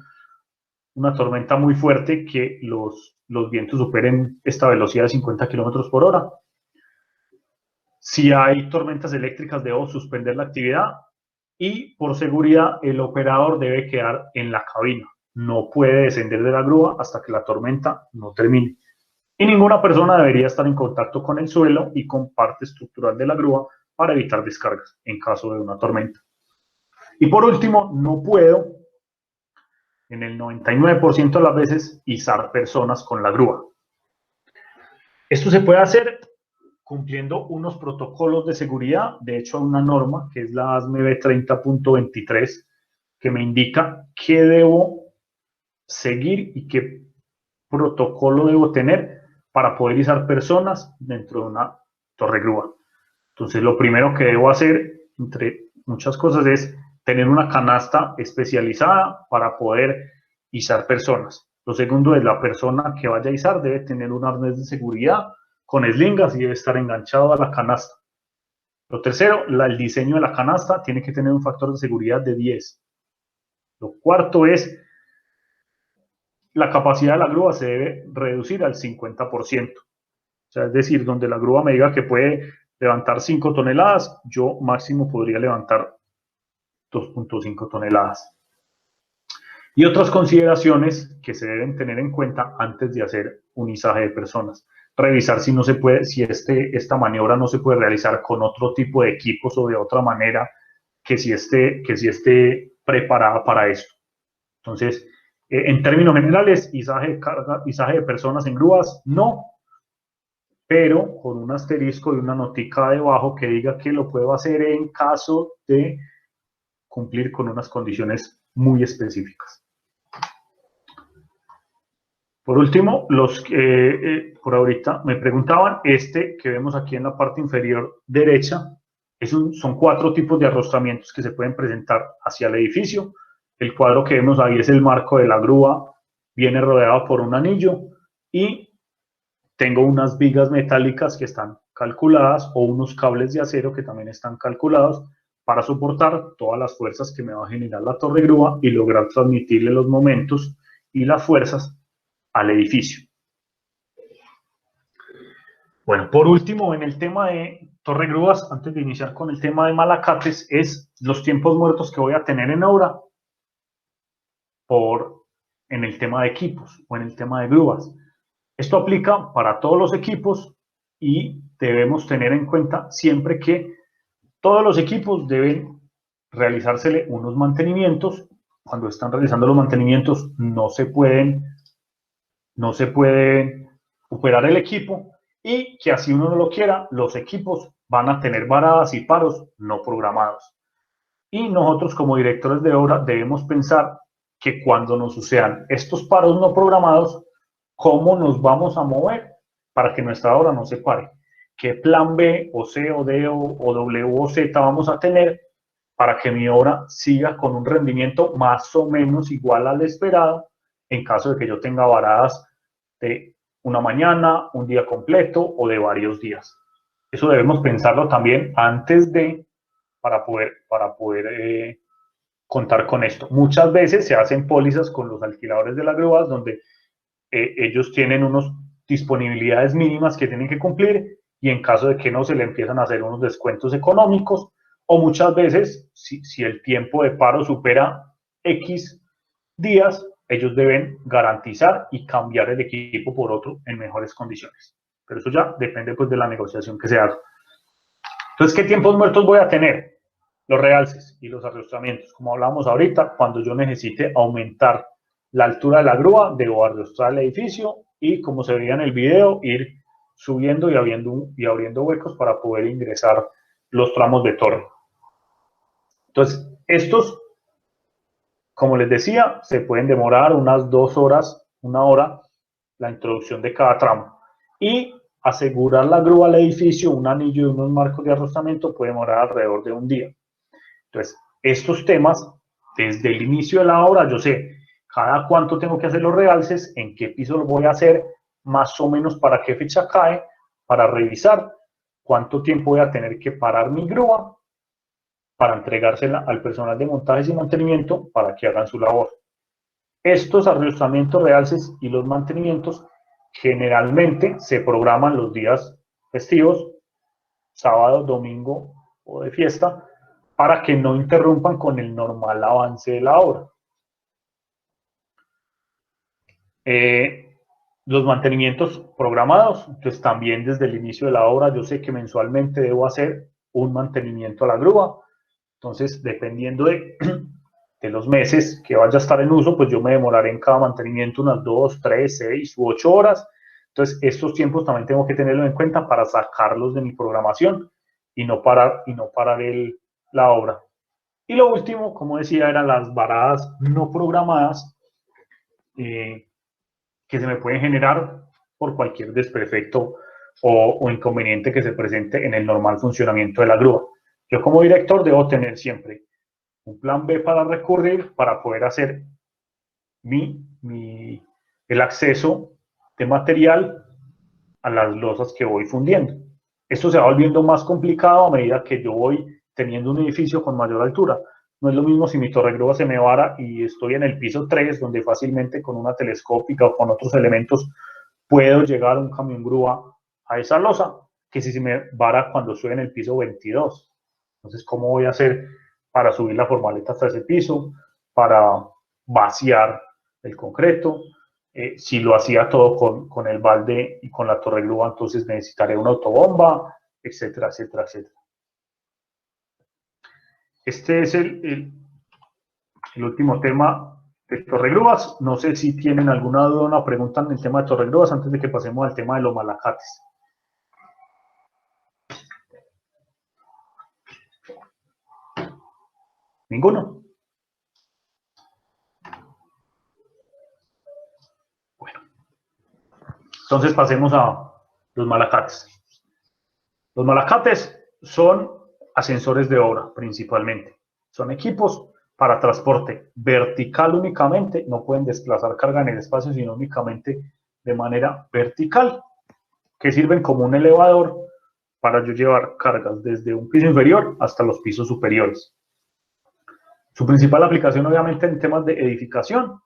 una tormenta muy fuerte, que los vientos superen esta velocidad de 50 kilómetros por hora. Si hay tormentas eléctricas, debo suspender la actividad y por seguridad el operador debe quedar en la cabina. No puede descender de la grúa hasta que la tormenta no termine. Y ninguna persona debería estar en contacto con el suelo y con parte estructural de la grúa para evitar descargas en caso de una tormenta. Y por último, no puedo, en el 99% de las veces, izar personas con la grúa. Esto se puede hacer cumpliendo unos protocolos de seguridad. De hecho, hay una norma que es la ASME B30.23 que me indica qué debo seguir y qué protocolo debo tener para poder izar personas dentro de una torregrúa. Entonces, lo primero que debo hacer, entre muchas cosas, es tener una canasta especializada para poder izar personas. Lo segundo es, la persona que vaya a izar debe tener un arnés de seguridad con eslingas y debe estar enganchado a la canasta. Lo tercero, el diseño de la canasta tiene que tener un factor de seguridad de 10. Lo cuarto es, la capacidad de la grúa se debe reducir al 50%. O sea, es decir, donde la grúa me diga que puede levantar 5 toneladas, yo máximo podría levantar 2.5 toneladas. Y otras consideraciones que se deben tener en cuenta antes de hacer un izaje de personas. Revisar si no se puede, si esta maniobra no se puede realizar con otro tipo de equipos o de otra manera que si esté preparada para esto. Entonces, en términos generales, izaje de personas en grúas, no, pero con un asterisco y una notica debajo que diga que lo puedo hacer en caso de cumplir con unas condiciones muy específicas. Por último, por ahorita me preguntaban, que vemos aquí en la parte inferior derecha, son 4 tipos de arrostramientos que se pueden presentar hacia el edificio. El cuadro que vemos ahí es el marco de la grúa, viene rodeado por un anillo y tengo unas vigas metálicas que están calculadas o unos cables de acero que también están calculados para soportar todas las fuerzas que me va a generar la torre grúa y lograr transmitirle los momentos y las fuerzas al edificio. Bueno, por último, en el tema de torre grúas, antes de iniciar con el tema de malacates, es los tiempos muertos que voy a tener en obra en el tema de equipos o en el tema de grúas. Esto aplica para todos los equipos y debemos tener en cuenta siempre que todos los equipos deben realizársele unos mantenimientos. Cuando están realizando los mantenimientos no se pueden operar el equipo, y que así uno no lo quiera, los equipos van a tener varadas y paros no programados. Y nosotros como directores de obra debemos pensar que cuando nos sucedan estos paros no programados, ¿cómo nos vamos a mover para que nuestra obra no se pare? ¿Qué plan B o C o D o W o Z vamos a tener para que mi obra siga con un rendimiento más o menos igual al esperado en caso de que yo tenga varadas de una mañana, un día completo o de varios días? Eso debemos pensarlo también antes de, para poder contar con esto. Muchas veces se hacen pólizas con los alquiladores de las grúas donde ellos tienen unas disponibilidades mínimas que tienen que cumplir, y en caso de que no, se le empiezan a hacer unos descuentos económicos, o muchas veces, si el tiempo de paro supera X días, ellos deben garantizar y cambiar el equipo por otro en mejores condiciones. Pero eso ya depende pues de la negociación que se haga. Entonces, ¿qué tiempos muertos voy a tener? Los realces y los arrostramientos. Como hablábamos ahorita, cuando yo necesite aumentar la altura de la grúa, debo arrostrar el edificio y, como se veía en el video, ir subiendo y abriendo huecos para poder ingresar los tramos de torre. Entonces, estos, como les decía, se pueden demorar unas 2 horas, 1 hora, la introducción de cada tramo. Y asegurar la grúa al edificio, un anillo y unos marcos de arrostramiento puede demorar alrededor de 1 día. Entonces, estos temas, desde el inicio de la obra, yo sé cada cuánto tengo que hacer los realces, en qué piso lo voy a hacer, más o menos para qué fecha cae, para revisar cuánto tiempo voy a tener que parar mi grúa para entregársela al personal de montajes y mantenimiento para que hagan su labor. Estos arrostramientos, realces y los mantenimientos generalmente se programan los días festivos, sábado, domingo o de fiesta, para que no interrumpan con el normal avance de la obra. Los mantenimientos programados, entonces también desde el inicio de la obra yo sé que mensualmente debo hacer un mantenimiento a la grúa. Entonces, dependiendo de los meses que vaya a estar en uso, pues yo me demoraré en cada mantenimiento unas 2, 3, 6 u 8 horas. Entonces, estos tiempos también tengo que tenerlos en cuenta para sacarlos de mi programación y no parar la obra. Y lo último, como decía, eran las varadas no programadas que se me pueden generar por cualquier desperfecto o inconveniente que se presente en el normal funcionamiento de la grúa. Yo como director debo tener siempre un plan B para recurrir, para poder hacer el acceso de material a las losas que voy fundiendo. Esto se va volviendo más complicado a medida que yo voy teniendo un edificio con mayor altura. No es lo mismo si mi torre grúa se me vara y estoy en el piso 3, donde fácilmente con una telescópica o con otros elementos puedo llegar a un camión grúa a esa losa, que si se me vara cuando estoy en el piso 22. Entonces, ¿cómo voy a hacer para subir la formaleta hasta ese piso, para vaciar el concreto? Si lo hacía todo con el balde y con la torre grúa, entonces necesitaré una autobomba, etcétera, etcétera, etcétera. Este es el último tema de torre grúas. No sé si tienen alguna duda o una pregunta en el tema de torre grúas antes de que pasemos al tema de los malacates. ¿Ninguno? Bueno. Entonces pasemos a los malacates. Los malacates son ascensores de obra principalmente. Son equipos para transporte vertical únicamente, no pueden desplazar carga en el espacio, sino únicamente de manera vertical, que sirven como un elevador para yo llevar cargas desde un piso inferior hasta los pisos superiores. Su principal aplicación, obviamente, en temas de edificación,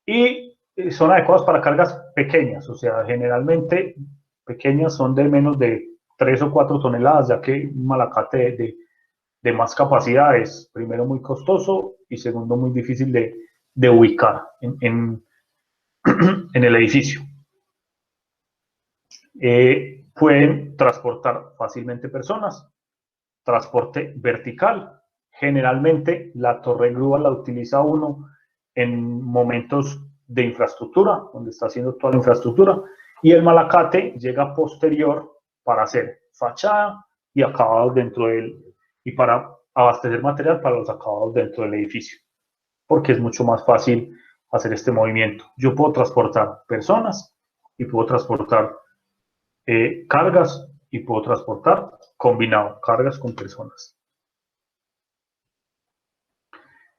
y son adecuados para cargas pequeñas, o sea, generalmente pequeñas, son de menos de 3 o 4 toneladas, ya que un malacate de más capacidad es, primero, muy costoso y segundo, muy difícil de ubicar en el edificio. Pueden transportar fácilmente personas. Transporte vertical. Generalmente la torre grúa la utiliza uno en momentos de infraestructura, donde está haciendo toda la infraestructura, y el malacate llega posterior para hacer fachada y acabados dentro y para abastecer material para los acabados dentro del edificio, porque es mucho más fácil hacer este movimiento. Yo puedo transportar personas y puedo transportar cargas y puedo transportar combinado, cargas con personas.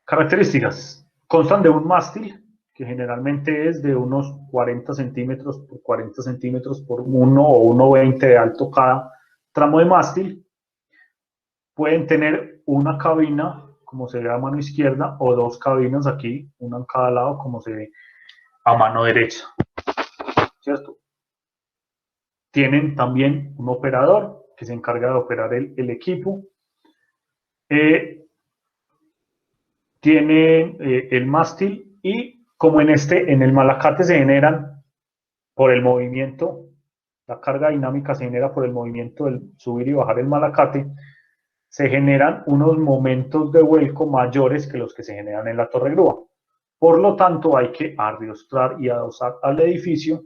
Características. Constan de un mástil, que generalmente es de unos 40 centímetros por 40 centímetros por 1 o 1,20 de alto cada tramo de mástil. Pueden tener una cabina, como se ve a mano izquierda, o 2 cabinas aquí, una en cada lado, como se ve a mano derecha. ¿Cierto? Tienen también un operador que se encarga de operar el equipo. Tiene el mástil y como en el malacate se generan por el movimiento, la carga dinámica se genera por el movimiento del subir y bajar el malacate, se generan unos momentos de vuelco mayores que los que se generan en la torre grúa. Por lo tanto, hay que arrostrar y adosar al edificio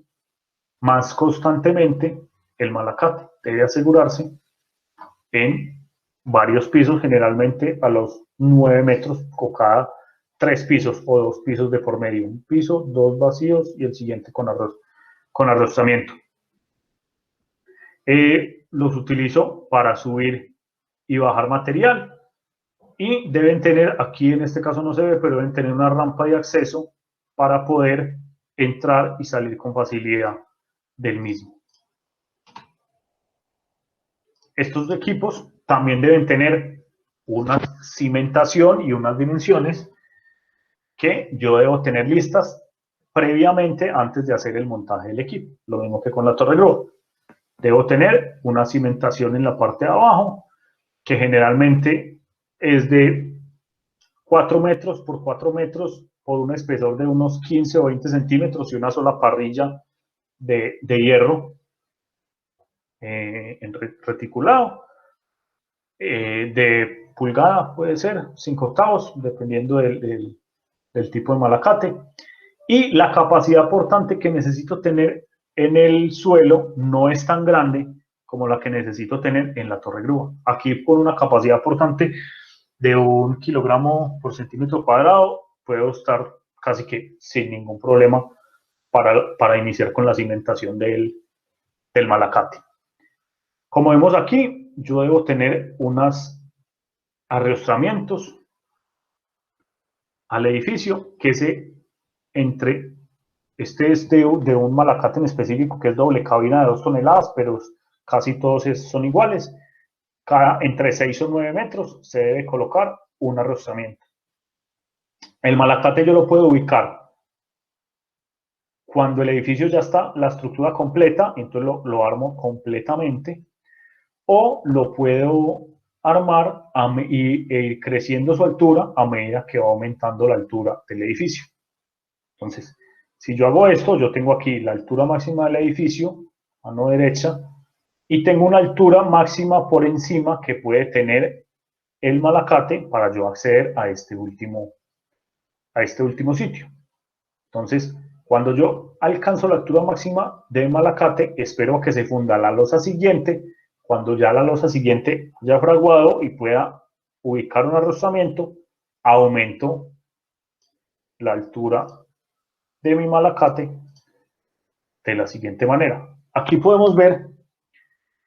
más constantemente el malacate. Debe asegurarse en varios pisos, generalmente a los 9 metros o cada 3 pisos o 2 pisos de por medio. Un piso, 2 vacíos y el siguiente con arrostramiento. Los utilizo para subir y bajar material y deben tener, aquí en este caso no se ve, pero deben tener una rampa de acceso para poder entrar y salir con facilidad del mismo. Estos equipos también deben tener una cimentación y unas dimensiones que yo debo tener listas previamente antes de hacer el montaje del equipo. Lo mismo que con la torre grúa. Debo tener una cimentación en la parte de abajo, que generalmente es de 4 metros por 4 metros por un espesor de unos 15 o 20 centímetros y una sola parrilla de hierro en reticulado. De pulgada puede ser, 5/8, dependiendo del tipo de malacate. Y la capacidad portante que necesito tener en el suelo no es tan grande como la que necesito tener en la torre grúa. Aquí, por una capacidad portante de 1 kilogramo por centímetro cuadrado, puedo estar casi que sin ningún problema para iniciar con la cimentación del malacate. Como vemos aquí, yo debo tener unos arrostramientos al edificio que este es de un malacate en específico que es doble cabina de 2 toneladas, pero casi todos son iguales. Entre 6 o 9 metros se debe colocar un arrostramiento. El malacate yo lo puedo ubicar cuando el edificio ya está la estructura completa, entonces lo armo completamente, o lo puedo armar e ir creciendo su altura a medida que va aumentando la altura del edificio. Entonces, si yo hago esto, yo tengo aquí la altura máxima del edificio, mano derecha, y tengo una altura máxima por encima que puede tener el malacate para yo acceder a este último sitio. Entonces, cuando yo alcanzo la altura máxima del malacate, espero que se funda la losa siguiente. Cuando ya la losa siguiente haya fraguado y pueda ubicar un arrostramiento, aumento la altura de mi malacate de la siguiente manera. Aquí podemos ver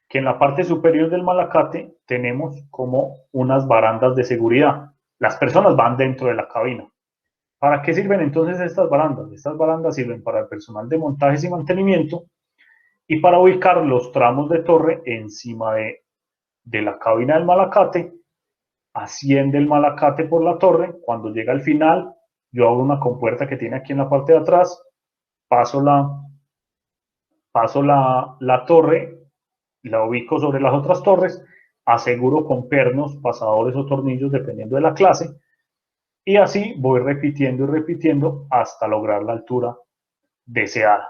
que en la parte superior del malacate tenemos como unas barandas de seguridad. Las personas van dentro de la cabina. ¿Para qué sirven entonces estas barandas? Estas barandas sirven para el personal de montajes y mantenimiento y para ubicar los tramos de torre encima de la cabina del malacate. Asciende el malacate por la torre. Cuando llega al final, yo abro una compuerta que tiene aquí en la parte de atrás, paso la torre la ubico sobre las otras torres, aseguro con pernos, pasadores o tornillos, dependiendo de la clase, y así voy repitiendo y repitiendo hasta lograr la altura deseada.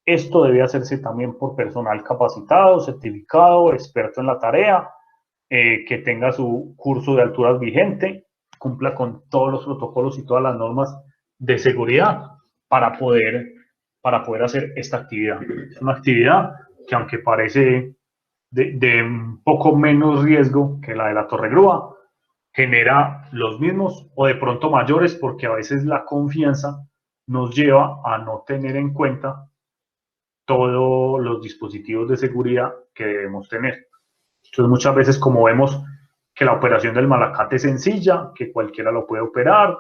Esto debe hacerse también por personal capacitado, certificado, experto en la tarea, que tenga su curso de alturas vigente, cumpla con todos los protocolos y todas las normas de seguridad para poder hacer esta actividad. Es una actividad que, aunque parece de un poco menos riesgo que la de la torre grúa, genera los mismos o de pronto mayores, porque a veces la confianza nos lleva a no tener en cuenta todos los dispositivos de seguridad que debemos tener. Entonces, muchas veces, como vemos que la operación del malacate es sencilla, que cualquiera lo puede operar,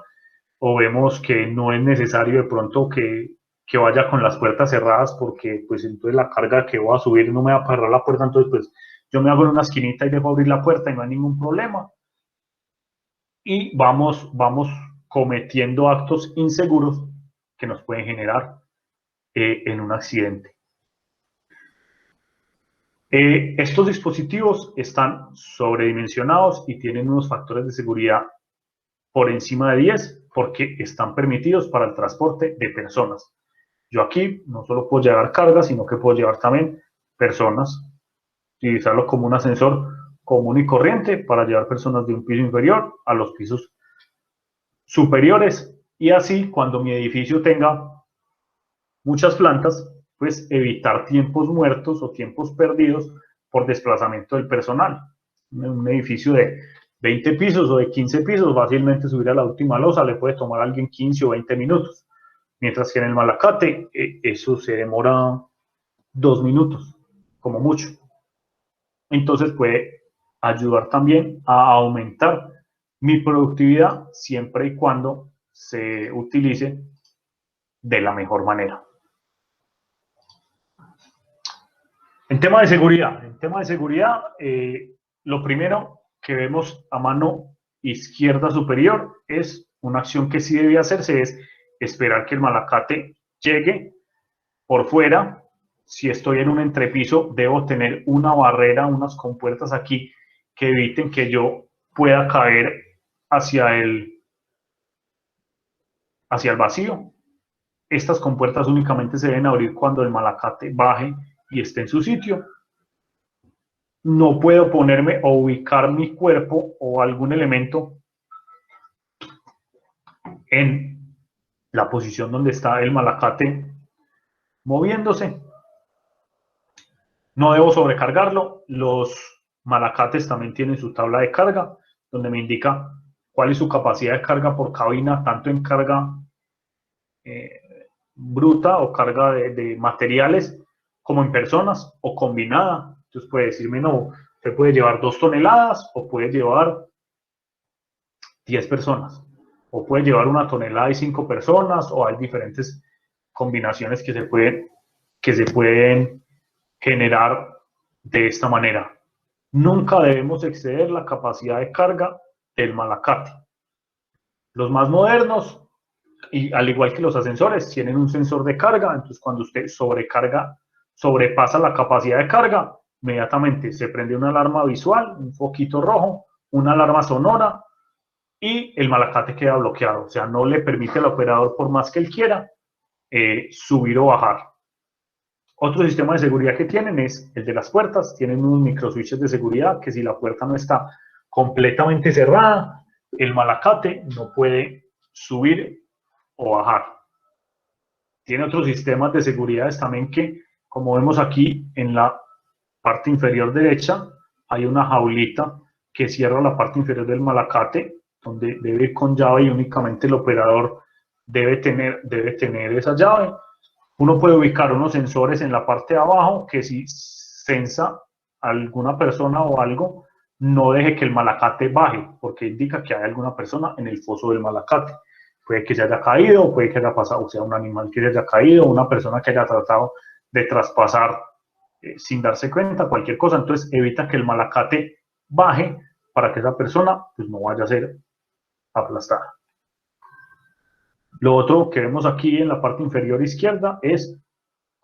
o vemos que no es necesario de pronto que vaya con las puertas cerradas, porque pues entonces la carga que voy a subir no me va a cerrar la puerta, entonces pues yo me hago en una esquinita y dejo abrir la puerta y no hay ningún problema. Y vamos cometiendo actos inseguros que nos pueden generar en un accidente. Estos dispositivos están sobredimensionados y tienen unos factores de seguridad por encima de 10 porque están permitidos para el transporte de personas. Yo aquí no solo puedo llevar carga, sino que puedo llevar también personas, utilizarlo como un ascensor común y corriente para llevar personas de un piso inferior a los pisos superiores, y así cuando mi edificio tenga muchas plantas, pues evitar tiempos muertos o tiempos perdidos por desplazamiento del personal. Un edificio de 20 pisos o de 15 pisos, fácilmente subir a la última losa le puede tomar a alguien 15 o 20 minutos, mientras que en el malacate eso se demora 2 minutos, como mucho. Entonces puede ayudar también a aumentar mi productividad siempre y cuando se utilice de la mejor manera. En tema de seguridad, lo primero que vemos a mano izquierda superior es una acción que sí debe hacerse, es esperar que el malacate llegue por fuera. Si estoy en un entrepiso, debo tener una barrera, unas compuertas aquí que eviten que yo pueda caer hacia el vacío. Estas compuertas únicamente se deben abrir cuando el malacate baje y esté en su sitio. No puedo ponerme o ubicar mi cuerpo o algún elemento en la posición donde está el malacate moviéndose. No debo sobrecargarlo. Los malacates también tienen su tabla de carga, donde me indica cuál es su capacidad de carga por cabina, tanto en carga bruta o carga de materiales, como en personas o combinada. Entonces puede decirme, no, usted puede llevar 2 toneladas o puede llevar 10 personas, o puede llevar 1 tonelada y 5 personas, o hay diferentes combinaciones que se pueden generar de esta manera. Nunca debemos exceder la capacidad de carga del malacate. Los más modernos, y al igual que los ascensores, tienen un sensor de carga. Entonces cuando usted sobrepasa la capacidad de carga, inmediatamente se prende una alarma visual, un foquito rojo, una alarma sonora, y el malacate queda bloqueado. O sea, no le permite al operador, por más que él quiera, subir o bajar. Otro sistema de seguridad que tienen es el de las puertas. Tienen unos microswitches de seguridad que, si la puerta no está completamente cerrada, el malacate no puede subir o bajar. Tiene otros sistemas de seguridad también que, como vemos aquí en la parte inferior derecha, hay una jaulita que cierra la parte inferior del malacate, donde debe ir con llave y únicamente el operador debe tener esa llave. Uno puede ubicar unos sensores en la parte de abajo que, si sensa alguna persona o algo, no deje que el malacate baje, porque indica que hay alguna persona en el foso del malacate. Puede que se haya caído, puede que haya pasado, o sea, un animal que se haya caído, una persona que haya tratado de traspasar sin darse cuenta, cualquier cosa. Entonces evita que el malacate baje para que esa persona pues no vaya a ser aplastada. Lo otro que vemos aquí en la parte inferior izquierda es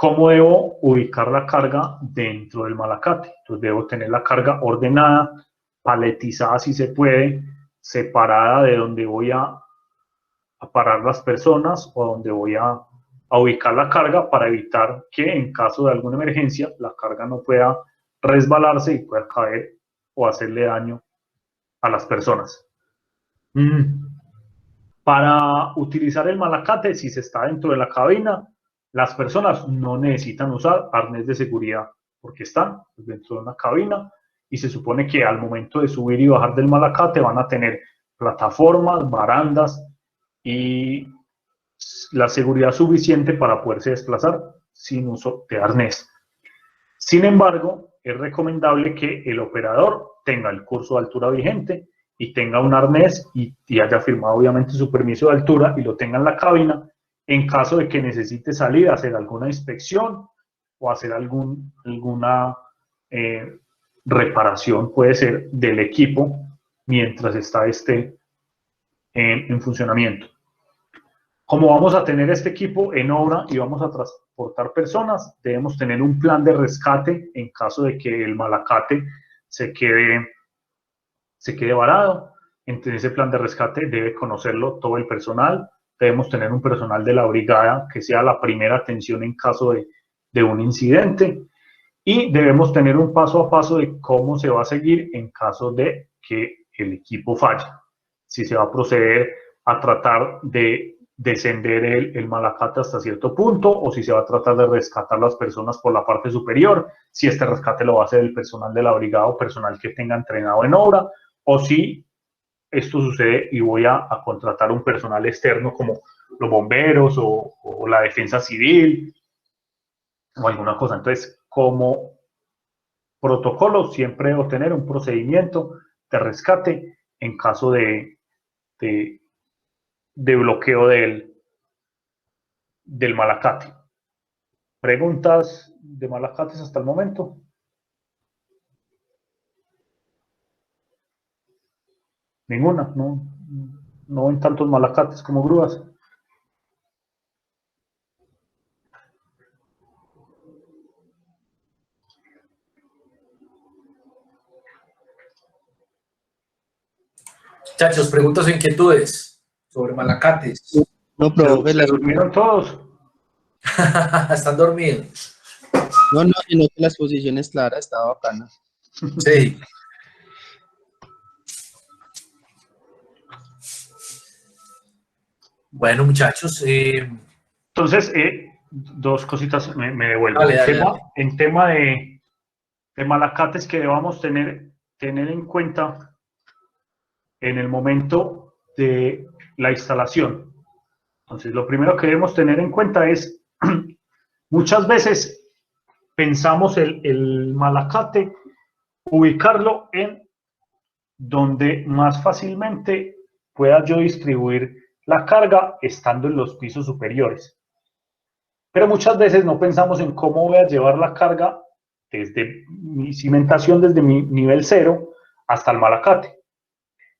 ¿Cómo debo ubicar la carga dentro del malacate? Entonces debo tener la carga ordenada, paletizada si se puede, separada de donde voy a parar las personas o donde voy a ubicar la carga para evitar que en caso de alguna emergencia la carga no pueda resbalarse y pueda caer o hacerle daño a las personas. Para utilizar el malacate, si se está dentro de la cabina, las personas no necesitan usar arnés de seguridad porque están dentro de una cabina y se supone que al momento de subir y bajar del malacate van a tener plataformas, barandas y la seguridad suficiente para poderse desplazar sin uso de arnés. Sin embargo, es recomendable que el operador tenga el curso de altura vigente y tenga un arnés y haya firmado obviamente su permiso de altura y lo tenga en la cabina en caso de que necesite salir a hacer alguna inspección o hacer alguna reparación, puede ser del equipo, mientras está en funcionamiento. Como vamos a tener este equipo en obra y vamos a transportar personas, debemos tener un plan de rescate en caso de que el malacate se quede varado. Entonces ese plan de rescate debe conocerlo todo el personal. Debemos tener un personal de la brigada que sea la primera atención en caso de un incidente. Y debemos tener un paso a paso de cómo se va a seguir en caso de que el equipo falle. Si se va a proceder a tratar de descender el malacate hasta cierto punto o si se va a tratar de rescatar las personas por la parte superior, si este rescate lo va a hacer el personal de la brigada o personal que tenga entrenado en obra, o si esto sucede y voy a contratar un personal externo como los bomberos o la defensa civil o alguna cosa. Entonces, como protocolo, siempre debo tener un procedimiento de rescate en caso de bloqueo del malacate. ¿Preguntas de malacates hasta el momento? Ninguna, no ven tantos malacates como grúas. Muchachos, preguntas o inquietudes sobre malacates. No, profe, ¿Se durmieron todos? Están dormidos. no, sino que la exposición es clara, está bacana. Sí. Bueno, muchachos. Entonces, dos cositas me devuelvo. Dale. En tema de malacates que debamos tener en cuenta en el momento de la instalación. Entonces, lo primero que debemos tener en cuenta es, muchas veces pensamos el malacate, ubicarlo en donde más fácilmente pueda yo distribuir la carga estando en los pisos superiores. Pero muchas veces no pensamos en cómo voy a llevar la carga desde mi cimentación, desde mi nivel 0 hasta el malacate.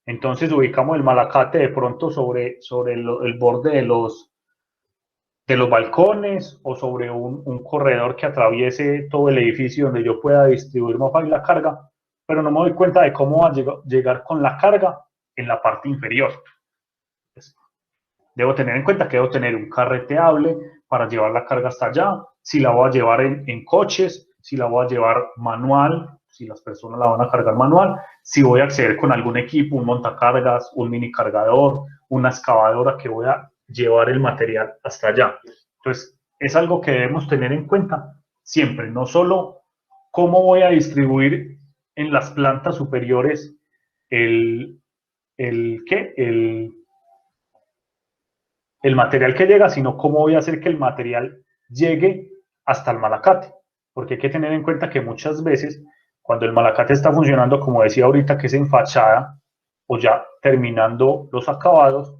Entonces ubicamos el malacate de pronto sobre el borde de los balcones o sobre un corredor que atraviese todo el edificio donde yo pueda distribuir más fácil la carga, pero no me doy cuenta de cómo va a llegar con la carga en la parte inferior. Pues, debo tener en cuenta que debo tener un carreteable para llevar la carga hasta allá, si la voy a llevar en coches, si la voy a llevar manual, si las personas la van a cargar manual, si voy a acceder con algún equipo, un montacargas, un mini cargador, una excavadora que voy a llevar el material hasta allá. Entonces, es algo que debemos tener en cuenta siempre, no solo cómo voy a distribuir en las plantas superiores el material que llega, sino cómo voy a hacer que el material llegue hasta el malacate, porque hay que tener en cuenta que muchas veces cuando el malacate está funcionando, como decía ahorita, que es en fachada o ya terminando los acabados,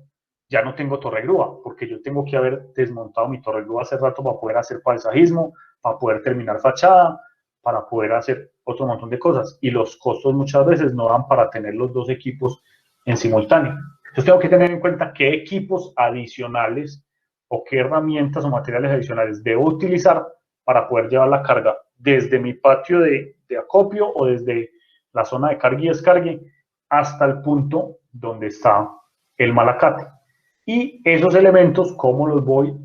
ya no tengo torre grúa, porque yo tengo que haber desmontado mi torre grúa hace rato para poder hacer paisajismo, para poder terminar fachada, para poder hacer otro montón de cosas. Y los costos muchas veces no dan para tener los dos equipos en simultáneo. Entonces tengo que tener en cuenta qué equipos adicionales o qué herramientas o materiales adicionales debo utilizar para poder llevar la carga desde mi patio de acopio o desde la zona de cargue y descargue hasta el punto donde está el malacate. Y esos elementos, ¿cómo los voy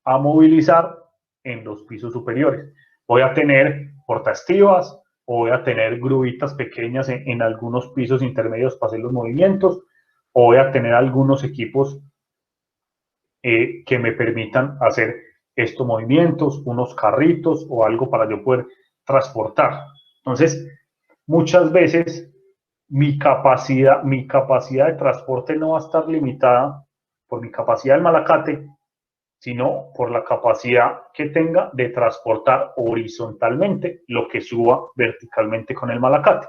a movilizar en los pisos superiores? Voy a tener portaestivas o voy a tener gruitas pequeñas en algunos pisos intermedios para hacer los movimientos, o voy a tener algunos equipos que me permitan hacer estos movimientos, unos carritos o algo para yo poder transportar. Entonces, muchas veces mi capacidad de transporte no va a estar limitada por mi capacidad del malacate, sino por la capacidad que tenga de transportar horizontalmente lo que suba verticalmente con el malacate.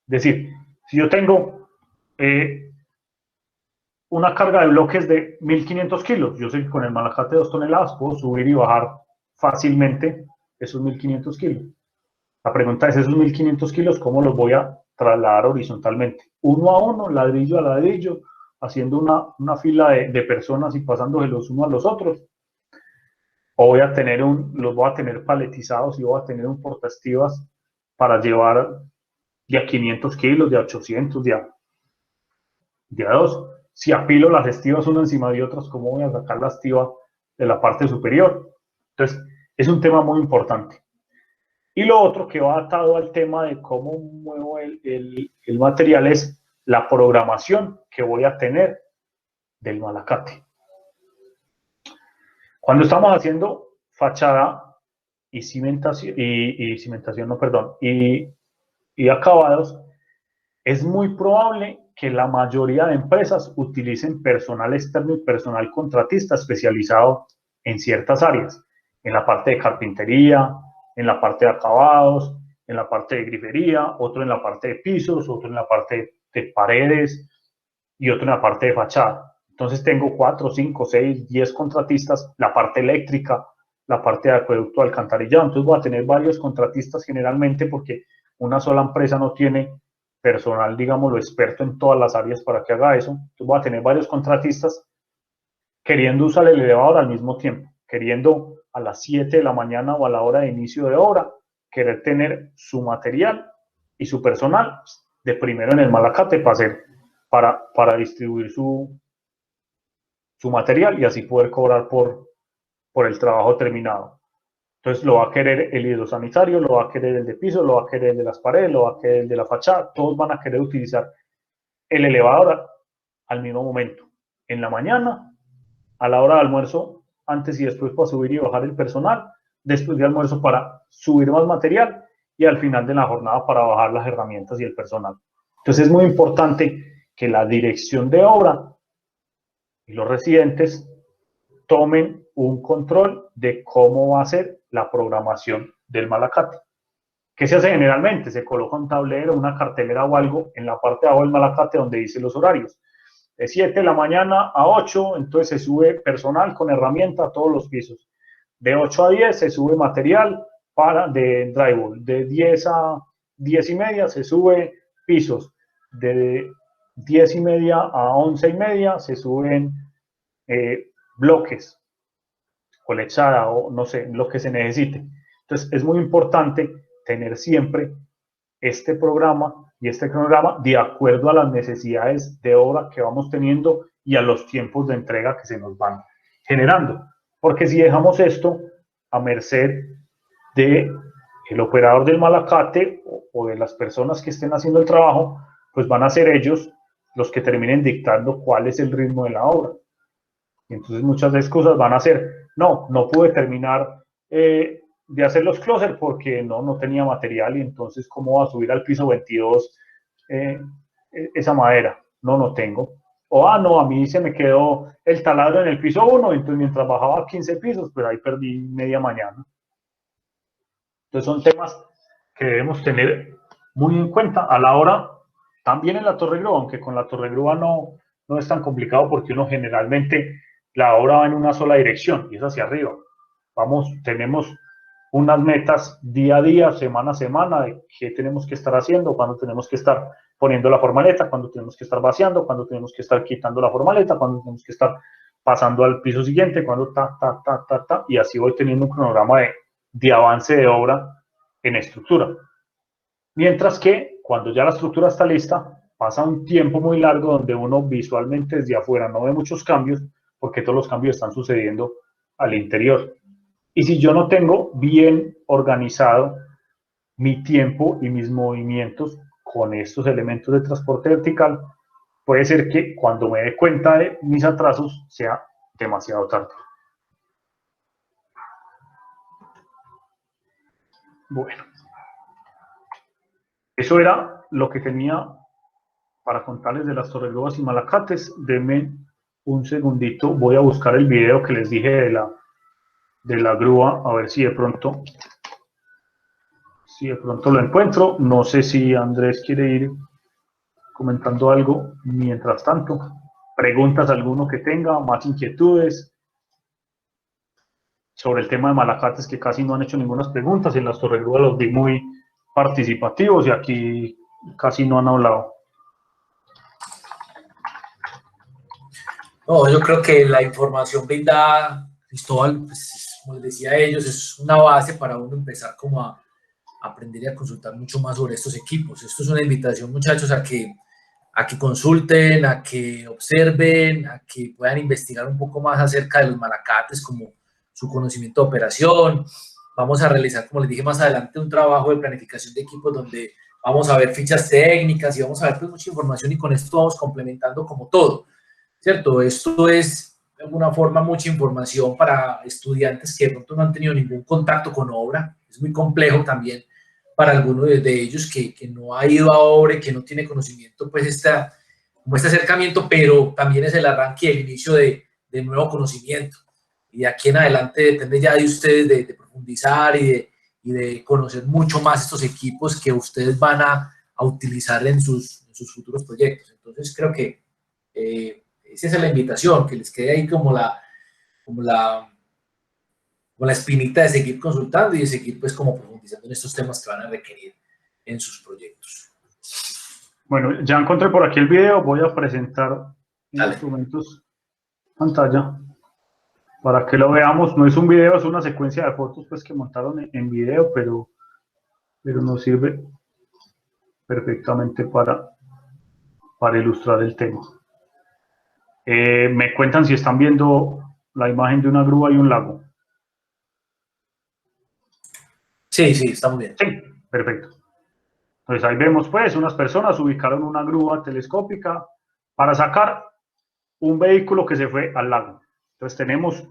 Es decir, si yo tengo una carga de bloques de 1500 kilos, yo sé que con el malacate de 2 toneladas puedo subir y bajar fácilmente esos 1500 kilos. La pregunta es, esos 1500 kilos, ¿cómo los voy a trasladar horizontalmente? Uno a uno, ladrillo a ladrillo, haciendo una fila de personas y pasándose los unos a los otros. O voy a tener los voy a tener paletizados y voy a tener un portaestivas para llevar de a 500 kilos, de a 800, de a 2. Si apilo las estivas una encima de otras, ¿cómo voy a sacar la estiva de la parte superior? Entonces, es un tema muy importante. Y lo otro que va atado al tema de cómo muevo el material es la programación que voy a tener del malacate. Cuando estamos haciendo fachada y cimentación, y acabados, es muy probable que la mayoría de empresas utilicen personal externo y personal contratista especializado en ciertas áreas, en la parte de carpintería, en la parte de acabados, en la parte de grifería, otro en la parte de pisos, otro en la parte de paredes y otro en la parte de fachada. Entonces tengo 4, 5, 6, 10 contratistas, la parte eléctrica, la parte de acueducto, alcantarillado. Entonces voy a tener varios contratistas generalmente porque una sola empresa no tiene personal, digámoslo, experto en todas las áreas para que haga eso. Entonces voy a tener varios contratistas queriendo usar el elevador al mismo tiempo, queriendo a las 7 de la mañana o a la hora de inicio de obra, querer tener su material y su personal de primero en el malacate para distribuir su material y así poder cobrar por el trabajo terminado. Entonces lo va a querer el hidrosanitario, lo va a querer el de piso, lo va a querer el de las paredes, lo va a querer el de la fachada, todos van a querer utilizar el elevador al mismo momento, en la mañana, a la hora de almuerzo, antes y después para subir y bajar el personal, después de almuerzo para subir más material y al final de la jornada para bajar las herramientas y el personal. Entonces es muy importante que la dirección de obra y los residentes tomen un control de cómo va a ser la programación del malacate. ¿Qué se hace generalmente? Se coloca un tablero, una cartelera o algo en la parte de abajo del malacate donde dice los horarios. De 7 de la mañana a 8, entonces se sube personal con herramienta a todos los pisos. De 8 a 10 se sube material de drywall. De 10 a 10 y media se sube pisos. De 10 y media a 11 y media se suben bloques, colechada o no sé, lo que se necesite. Entonces es muy importante tener siempre este programa y este cronograma de acuerdo a las necesidades de obra que vamos teniendo y a los tiempos de entrega que se nos van generando. Porque si dejamos esto a merced del operador del malacate o de las personas que estén haciendo el trabajo, pues van a ser ellos los que terminen dictando cuál es el ritmo de la obra. Y entonces muchas de esas cosas van a ser, no pude terminar de hacer los closers porque no tenía material y entonces ¿cómo va a subir al piso 22 esa madera? No tengo. O no, a mí se me quedó el taladro en el piso 1, entonces mientras bajaba 15 pisos, pues ahí perdí media mañana. Entonces son temas que debemos tener muy en cuenta a la hora, también en la torre grúa, aunque con la torre grúa no es tan complicado porque uno generalmente la obra va en una sola dirección y es hacia arriba. Tenemos unas metas día a día, semana a semana de qué tenemos que estar haciendo, cuándo tenemos que estar poniendo la formaleta, cuándo tenemos que estar vaciando, cuándo tenemos que estar quitando la formaleta, cuándo tenemos que estar pasando al piso siguiente, cuándo y así voy teniendo un cronograma de avance de obra en estructura. Mientras que cuando ya la estructura está lista, pasa un tiempo muy largo donde uno visualmente desde afuera no ve muchos cambios, porque todos los cambios están sucediendo al interior. Y si yo no tengo bien organizado mi tiempo y mis movimientos con estos elementos de transporte vertical, puede ser que cuando me dé cuenta de mis atrasos sea demasiado tarde. Bueno, eso era lo que tenía para contarles de las torregrúas y malacates. Denme un segundito, voy a buscar el video que les dije de la grúa, a ver si de pronto lo encuentro. No sé si Andrés quiere ir comentando algo mientras tanto. Preguntas alguno que tenga, más inquietudes sobre el tema de malacates, que casi no han hecho ninguna preguntas. En las torregrúas los vi muy participativos y aquí casi no han hablado. No, yo creo que la información brindada, Cristóbal, pues, como les decía a ellos, es una base para uno empezar como a aprender y a consultar mucho más sobre estos equipos. Esto es una invitación, muchachos, a que consulten, a que observen, a que puedan investigar un poco más acerca de los malacates, como su conocimiento de operación. Vamos a realizar, como les dije más adelante, un trabajo de planificación de equipos donde vamos a ver fichas técnicas y vamos a ver pues, mucha información, y con esto vamos complementando como todo, ¿cierto? Esto es de alguna forma mucha información para estudiantes que de pronto no han tenido ningún contacto con obra. Es muy complejo también para algunos de ellos que no ha ido a obra y que no tiene conocimiento, pues como este acercamiento, pero también es el arranque y el inicio de nuevo conocimiento. Y de aquí en adelante depende ya de ustedes de profundizar y de conocer mucho más estos equipos que ustedes van a utilizar en sus futuros proyectos. Entonces creo que esa es la invitación, que les quede ahí como la espinita de seguir consultando y de seguir pues como profundizando en estos temas que van a requerir en sus proyectos. Bueno, ya encontré por aquí el video, voy a presentar instrumentos pantalla para que lo veamos. No es un video, es una secuencia de fotos pues que montaron en video, pero nos sirve perfectamente para ilustrar el tema. Me cuentan si están viendo la imagen de una grúa y un lago. Sí, estamos bien. Sí, perfecto. Entonces ahí vemos pues unas personas ubicaron una grúa telescópica para sacar un vehículo que se fue al lago. Entonces tenemos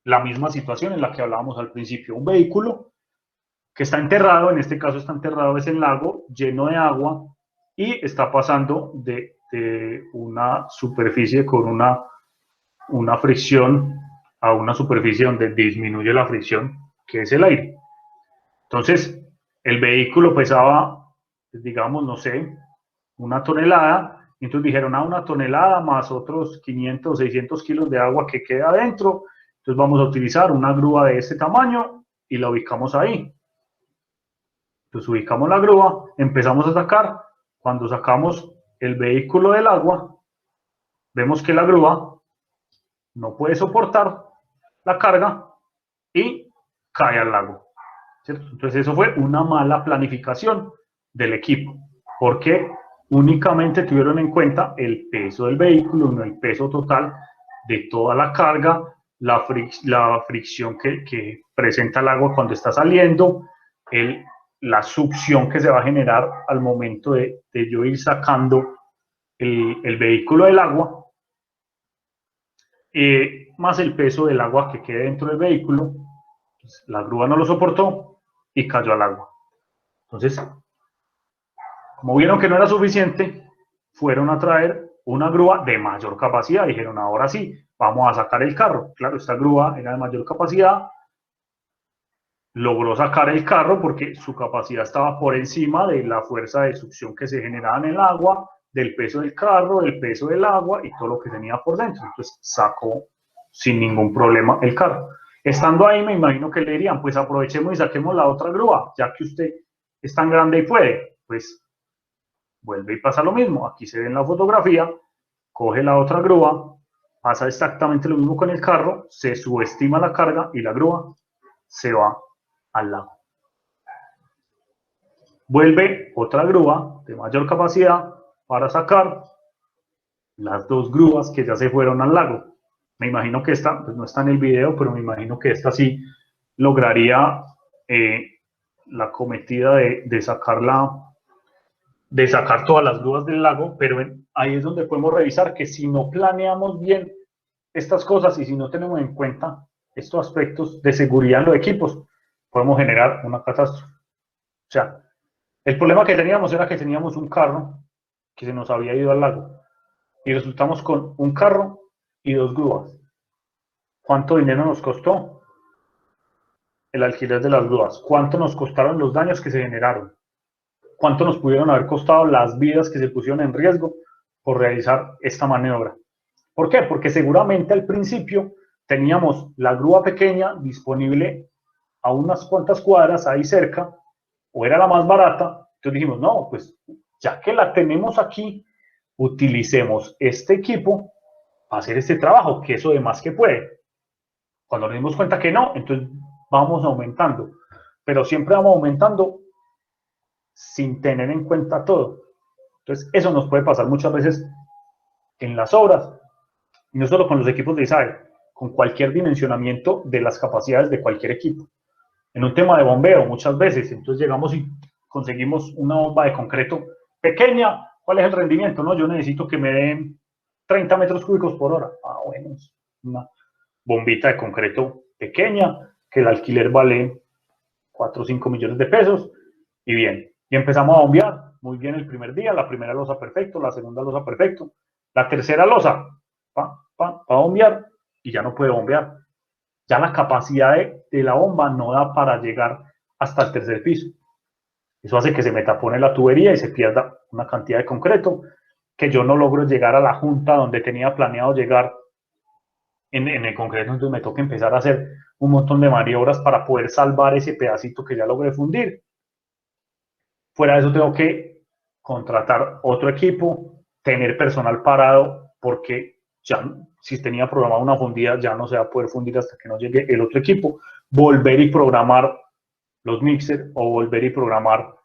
la misma situación en la que hablábamos al principio. Un vehículo que está enterrado, en este caso está enterrado es el lago, lleno de agua, y está pasando de una superficie con una fricción a una superficie donde disminuye la fricción, que es el aire. Entonces, el vehículo pesaba, digamos, no sé, 1 tonelada, y entonces dijeron, 1 tonelada más otros 500 o 600 kilos de agua que queda adentro, entonces vamos a utilizar una grúa de este tamaño y la ubicamos ahí. Entonces ubicamos la grúa, empezamos a sacar. Cuando sacamos el vehículo del agua, vemos que la grúa no puede soportar la carga y cae al lago, ¿cierto? Entonces eso fue una mala planificación del equipo, porque únicamente tuvieron en cuenta el peso del vehículo, no el peso total de toda la carga, la fricción que presenta el agua cuando está saliendo, la succión que se va a generar al momento de yo ir sacando el vehículo del agua, más el peso del agua que quede dentro del vehículo. Pues, la grúa no lo soportó y cayó al agua. Entonces, como vieron que no era suficiente, fueron a traer una grúa de mayor capacidad. Dijeron, ahora sí, vamos a sacar el carro. Claro, esta grúa era de mayor capacidad, logró sacar el carro porque su capacidad estaba por encima de la fuerza de succión que se generaba en el agua, del peso del carro, del peso del agua y todo lo que tenía por dentro. Entonces sacó sin ningún problema el carro. Estando ahí, me imagino que le dirían, pues aprovechemos y saquemos la otra grúa, ya que usted es tan grande y puede. Pues vuelve y pasa lo mismo. Aquí se ve en la fotografía, coge la otra grúa, pasa exactamente lo mismo con el carro, se subestima la carga y la grúa se va al lago. Vuelve otra grúa de mayor capacidad para sacar las dos grúas que ya se fueron al lago. Me imagino que esta, pues no está en el video, pero me imagino que esta sí lograría la cometida de sacar todas las grúas del lago, pero ahí es donde podemos revisar que si no planeamos bien estas cosas y si no tenemos en cuenta estos aspectos de seguridad en los equipos, podemos generar una catástrofe. O sea, el problema que teníamos era que teníamos un carro que se nos había ido al lago y resultamos con un carro y dos grúas. ¿Cuánto dinero nos costó el alquiler de las grúas? ¿Cuánto nos costaron los daños que se generaron? ¿Cuánto nos pudieron haber costado las vidas que se pusieron en riesgo por realizar esta maniobra? ¿Por qué? Porque seguramente al principio teníamos la grúa pequeña disponible a unas cuantas cuadras ahí cerca, o era la más barata. Entonces dijimos, no, pues ya que la tenemos aquí, utilicemos este equipo para hacer este trabajo, que eso de más que puede. Cuando nos dimos cuenta que no, entonces vamos aumentando, pero siempre vamos aumentando sin tener en cuenta todo. Entonces eso nos puede pasar muchas veces en las obras, y no solo con los equipos de ISAE, con cualquier dimensionamiento de las capacidades de cualquier equipo. En un tema de bombeo, muchas veces, entonces llegamos y conseguimos una bomba de concreto pequeña. ¿Cuál es el rendimiento? No, yo necesito que me den 30 metros cúbicos por hora. Ah, bueno, es una bombita de concreto pequeña, que el alquiler vale 4 o 5 millones de pesos, y bien. Y empezamos a bombear, muy bien el primer día, la primera losa perfecto, la segunda losa perfecto, la tercera losa, va a bombear, y ya no puede bombear. Ya la capacidad de la bomba no da para llegar hasta el tercer piso. Eso hace que se me tapone la tubería y se pierda una cantidad de concreto, que yo no logro llegar a la junta donde tenía planeado llegar en el concreto. Entonces me toca empezar a hacer un montón de maniobras para poder salvar ese pedacito que ya logré fundir. Fuera de eso tengo que contratar otro equipo, tener personal parado, porque ya si tenía programada una fundida ya no se va a poder fundir hasta que no llegue el otro equipo, volver y programar los mixers o volver y programar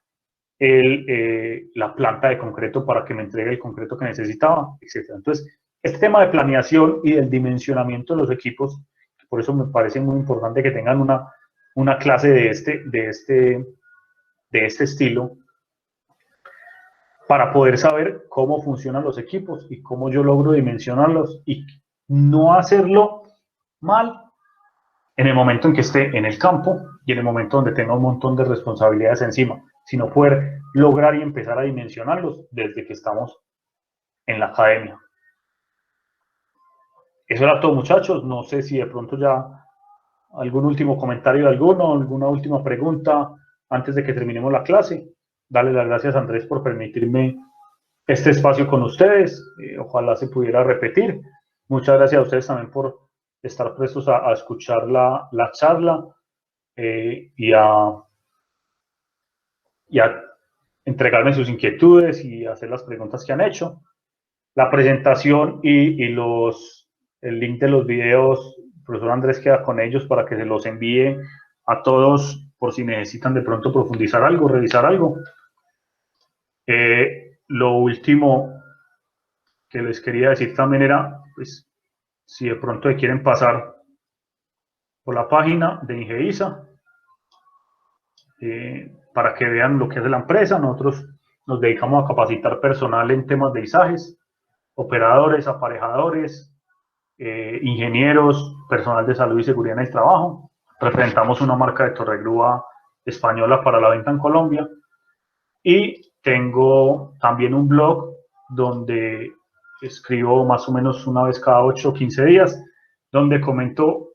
la planta de concreto para que me entregue el concreto que necesitaba, etc. Entonces, este tema de planeación y del dimensionamiento de los equipos, por eso me parece muy importante que tengan una clase de este estilo, para poder saber cómo funcionan los equipos y cómo yo logro dimensionarlos y no hacerlo mal en el momento en que esté en el campo y en el momento donde tenga un montón de responsabilidades encima, sino poder lograr y empezar a dimensionarlos desde que estamos en la academia. Eso era todo, muchachos. No sé si de pronto ya algún último comentario de alguna última pregunta antes de que terminemos la clase. Darle las gracias a Andrés por permitirme este espacio con ustedes. Ojalá se pudiera repetir. Muchas gracias a ustedes también por estar prestos a escuchar la charla y a entregarme sus inquietudes y hacer las preguntas que han hecho. La presentación y el link de los videos, el profesor Andrés queda con ellos para que se los envíe a todos por si necesitan de pronto profundizar algo, revisar algo. Lo último que les quería decir también era, pues, si de pronto quieren pasar por la página de Ingevisa, para que vean lo que hace la empresa. Nosotros nos dedicamos a capacitar personal en temas de izajes, operadores, aparejadores, ingenieros, personal de salud y seguridad en el trabajo. Representamos una marca de torregrúa española para la venta en Colombia. Y tengo también un blog donde escribo más o menos una vez cada 8 o 15 días, donde comento